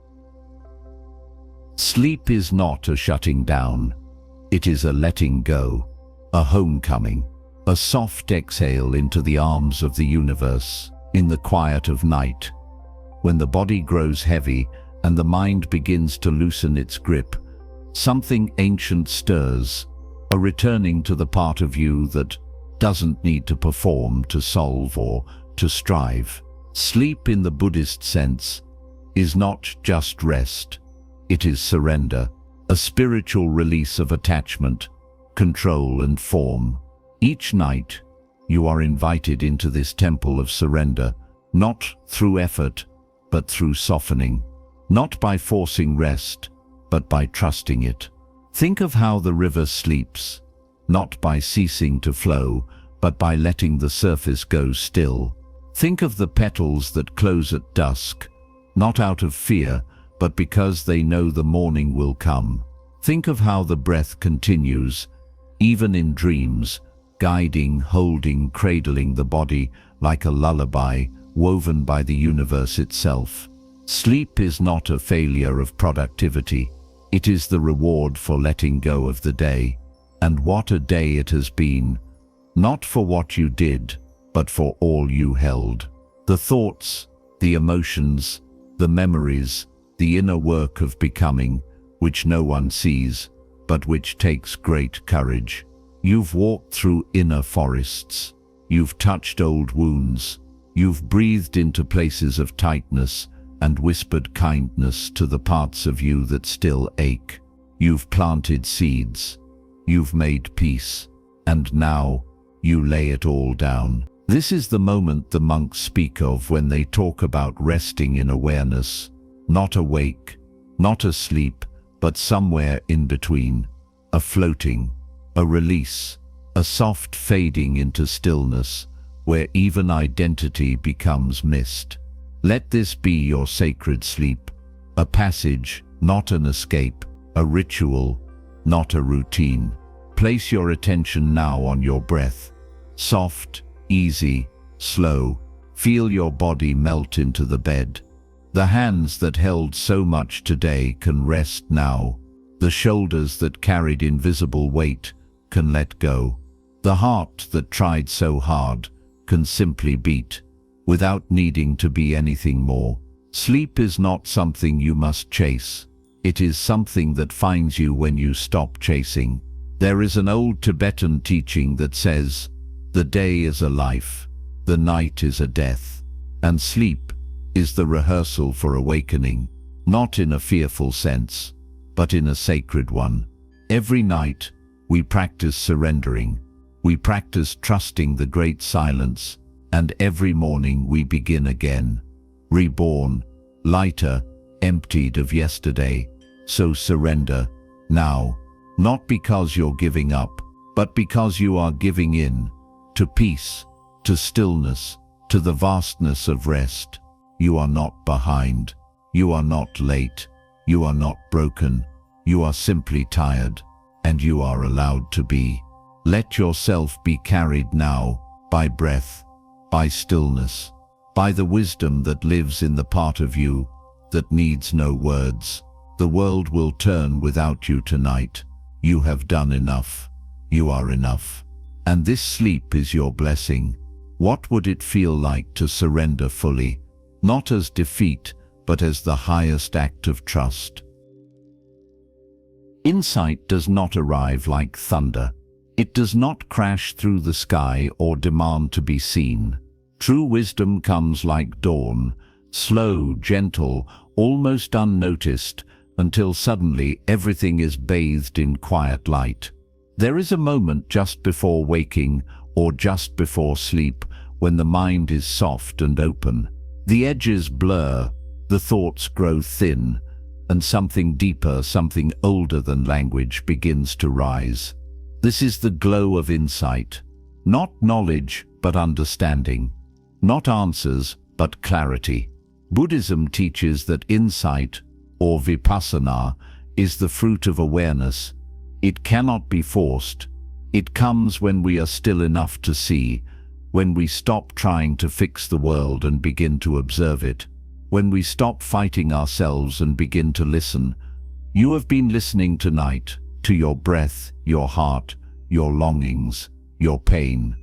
Sleep is not a shutting down. It is a letting go, a homecoming, a soft exhale into the arms of the universe. In the quiet of night, when the body grows heavy and the mind begins to loosen its grip, something ancient stirs, a returning to the part of you that doesn't need to perform, to solve, or to strive. Sleep in the Buddhist sense is not just rest. It is surrender, a spiritual release of attachment, control, and form. Each night, you are invited into this temple of surrender, not through effort, but through softening. Not by forcing rest, but by trusting it. Think of how the river sleeps, not by ceasing to flow, but by letting the surface go still. Think of the petals that close at dusk, not out of fear, but because they know the morning will come. Think of how the breath continues, even in dreams, guiding, holding, cradling the body like a lullaby woven by the universe itself. Sleep is not a failure of productivity. It is the reward for letting go of the day. And what a day it has been, not for what you did, but for all you held. The thoughts, the emotions, the memories, the inner work of becoming, which no one sees, but which takes great courage. You've walked through inner forests. You've touched old wounds. You've breathed into places of tightness and whispered kindness to the parts of you that still ache. You've planted seeds. You've made peace. And now you lay it all down. This is the moment the monks speak of when they talk about resting in awareness, not awake, not asleep, but somewhere in between, a floating, a release, a soft fading into stillness, where even identity becomes mist. Let this be your sacred sleep, a passage, not an escape, a ritual, not a routine. Place your attention now on your breath, soft, easy, slow. Feel your body melt into the bed. The hands that held so much today can rest now. The shoulders that carried invisible weight can let go. The heart that tried so hard can simply beat, without needing to be anything more. Sleep is not something you must chase. It is something that finds you when you stop chasing. There is an old Tibetan teaching that says, "The day is a life, the night is a death, and sleep is the rehearsal for awakening," not in a fearful sense, but in a sacred one. Every night, we practice surrendering. We practice trusting the great silence, and every morning we begin again, reborn, lighter, emptied of yesterday. So surrender now, not because you're giving up, but because you are giving in to peace, to stillness, to the vastness of rest. You are not behind. You are not late. You are not broken. You are simply tired, and you are allowed to be. Let yourself be carried now by breath, by stillness, by the wisdom that lives in the part of you that needs no words. The world will turn without you tonight. You have done enough. You are enough. And this sleep is your blessing. What would it feel like to surrender fully, not as defeat, but as the highest act of trust? Insight does not arrive like thunder. It does not crash through the sky or demand to be seen. True wisdom comes like dawn, slow, gentle, almost unnoticed, until suddenly everything is bathed in quiet light. There is a moment just before waking or just before sleep when the mind is soft and open. The edges blur, the thoughts grow thin, and something deeper, something older than language begins to rise. This is the glow of insight. Not knowledge, but understanding. Not answers, but clarity. Buddhism teaches that insight, or vipassana, is the fruit of awareness. It cannot be forced. It comes when we are still enough to see, when we stop trying to fix the world and begin to observe it, when we stop fighting ourselves and begin to listen. You have been listening tonight to your breath, your heart, your longings, your pain.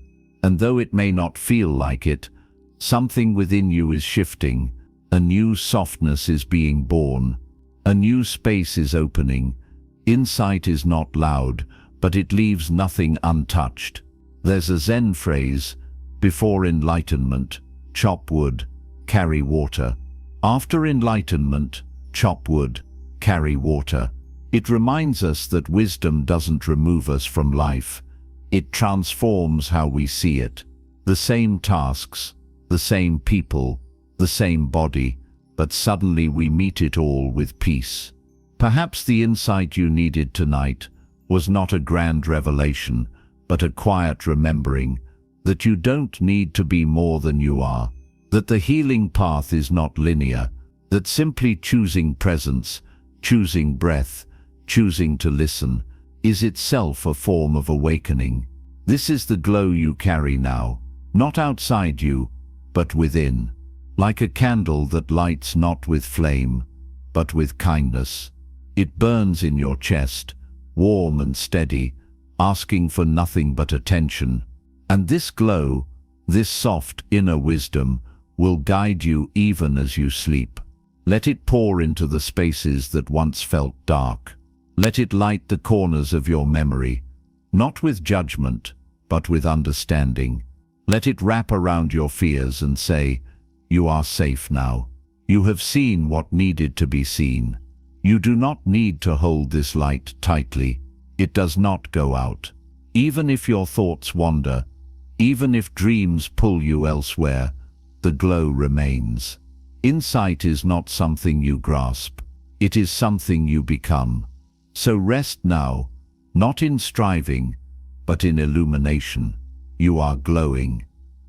And though it may not feel like it, something within you is shifting. A new softness is being born. A new space is opening. Insight is not loud, but it leaves nothing untouched. There's a Zen phrase: before enlightenment, chop wood, carry water. After enlightenment, chop wood, carry water. It reminds us that wisdom doesn't remove us from life. It transforms how we see it. The same tasks, the same people, the same body, but suddenly we meet it all with peace. Perhaps the insight you needed tonight was not a grand revelation, but a quiet remembering that you don't need to be more than you are, that the healing path is not linear, that simply choosing presence, choosing breath, choosing to listen, is itself a form of awakening. This is the glow you carry now, not outside you, but within, like a candle that lights not with flame, but with kindness. It burns in your chest, warm and steady, asking for nothing but attention. And this glow, this soft inner wisdom, will guide you even as you sleep. Let it pour into the spaces that once felt dark. Let it light the corners of your memory, not with judgment, but with understanding. Let it wrap around your fears and say, "You are safe now. You have seen what needed to be seen. You do not need to hold this light tightly. It does not go out. Even if your thoughts wander, even if dreams pull you elsewhere, the glow remains." Insight is not something you grasp. It is something you become. So rest now, not in striving, but in illumination. You are glowing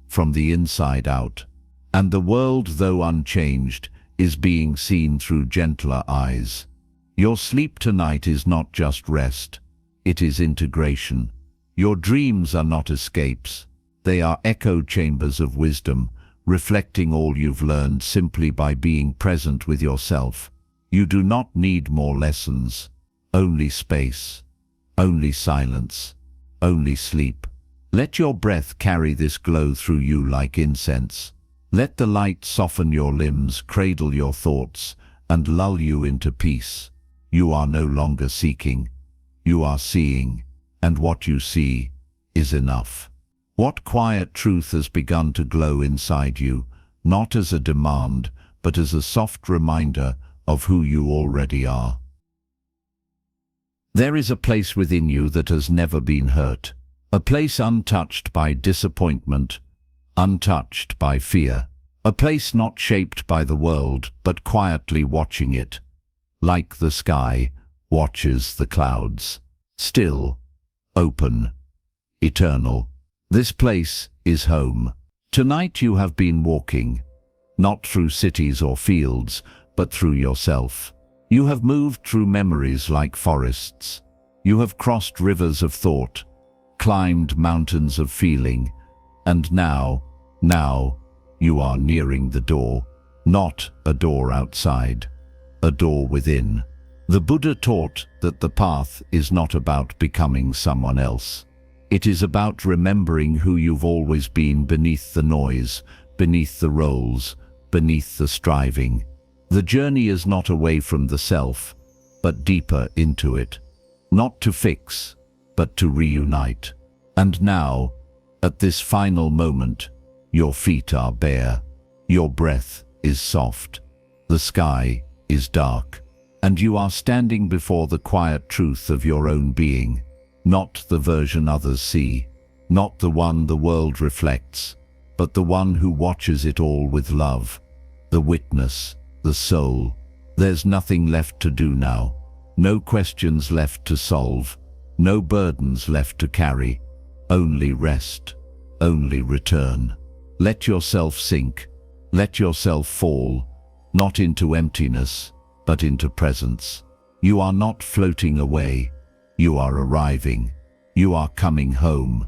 from the inside out. And the world, though unchanged, is being seen through gentler eyes. Your sleep tonight is not just rest. It is integration. Your dreams are not escapes. They are echo chambers of wisdom, reflecting all you've learned simply by being present with yourself. You do not need more lessons. Only space. Only silence. Only sleep. Let your breath carry this glow through you like incense. Let the light soften your limbs, cradle your thoughts, and lull you into peace. You are no longer seeking. You are seeing. and what you see is enough. What quiet truth has begun to glow inside you, not as a demand, but as a soft reminder of who you already are? There is a place within you that has never been hurt, a place untouched by disappointment, untouched by fear, a place not shaped by the world, but quietly watching it, like the sky watches the clouds, still, open, eternal. This place is home. Tonight you have been walking, not through cities or fields, but through yourself. You have moved through memories like forests. You have crossed rivers of thought, climbed mountains of feeling, and now you are nearing the door, not a door outside, a door within. The Buddha taught that the path is not about becoming someone else. It is about remembering who you've always been beneath the noise, beneath the roles, beneath the striving. The journey is not away from the self, but deeper into it. Not to fix, but to reunite. And now, at this final moment, your feet are bare. Your breath is soft. The sky is dark. And you are standing before the quiet truth of your own being. Not the version others see, not the one the world reflects, but the one who watches it all with love, the witness, the soul. There's nothing left to do now, no questions left to solve, no burdens left to carry, only rest, only return. Let yourself sink, let yourself fall, not into emptiness, but into presence. You are not floating away. You are arriving. You are coming home.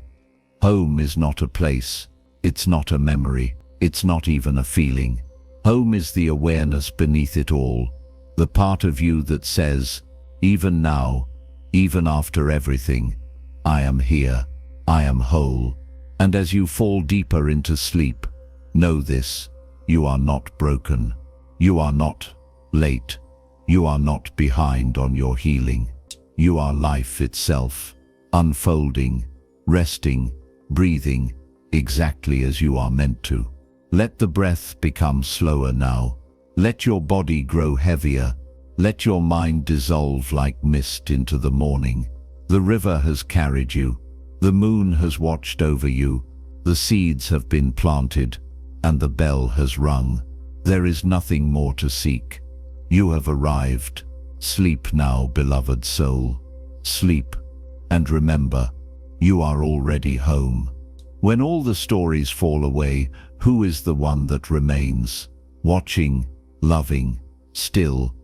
Home is not a place. It's not a memory. It's not even a feeling. Home is the awareness beneath it all. The part of you that says, even now, even after everything, I am here. I am whole. And as you fall deeper into sleep, know this, you are not broken. You are not late. You are not behind on your healing. You are life itself, unfolding, resting, breathing, exactly as you are meant to. Let the breath become slower now. Let your body grow heavier. Let your mind dissolve like mist into the morning. The river has carried you. The moon has watched over you. The seeds have been planted, and the bell has rung. There is nothing more to seek. You have arrived. Sleep now, beloved soul. Sleep, and remember, you are already home. When all the stories fall away, who is the one that remains? Watching, loving, still,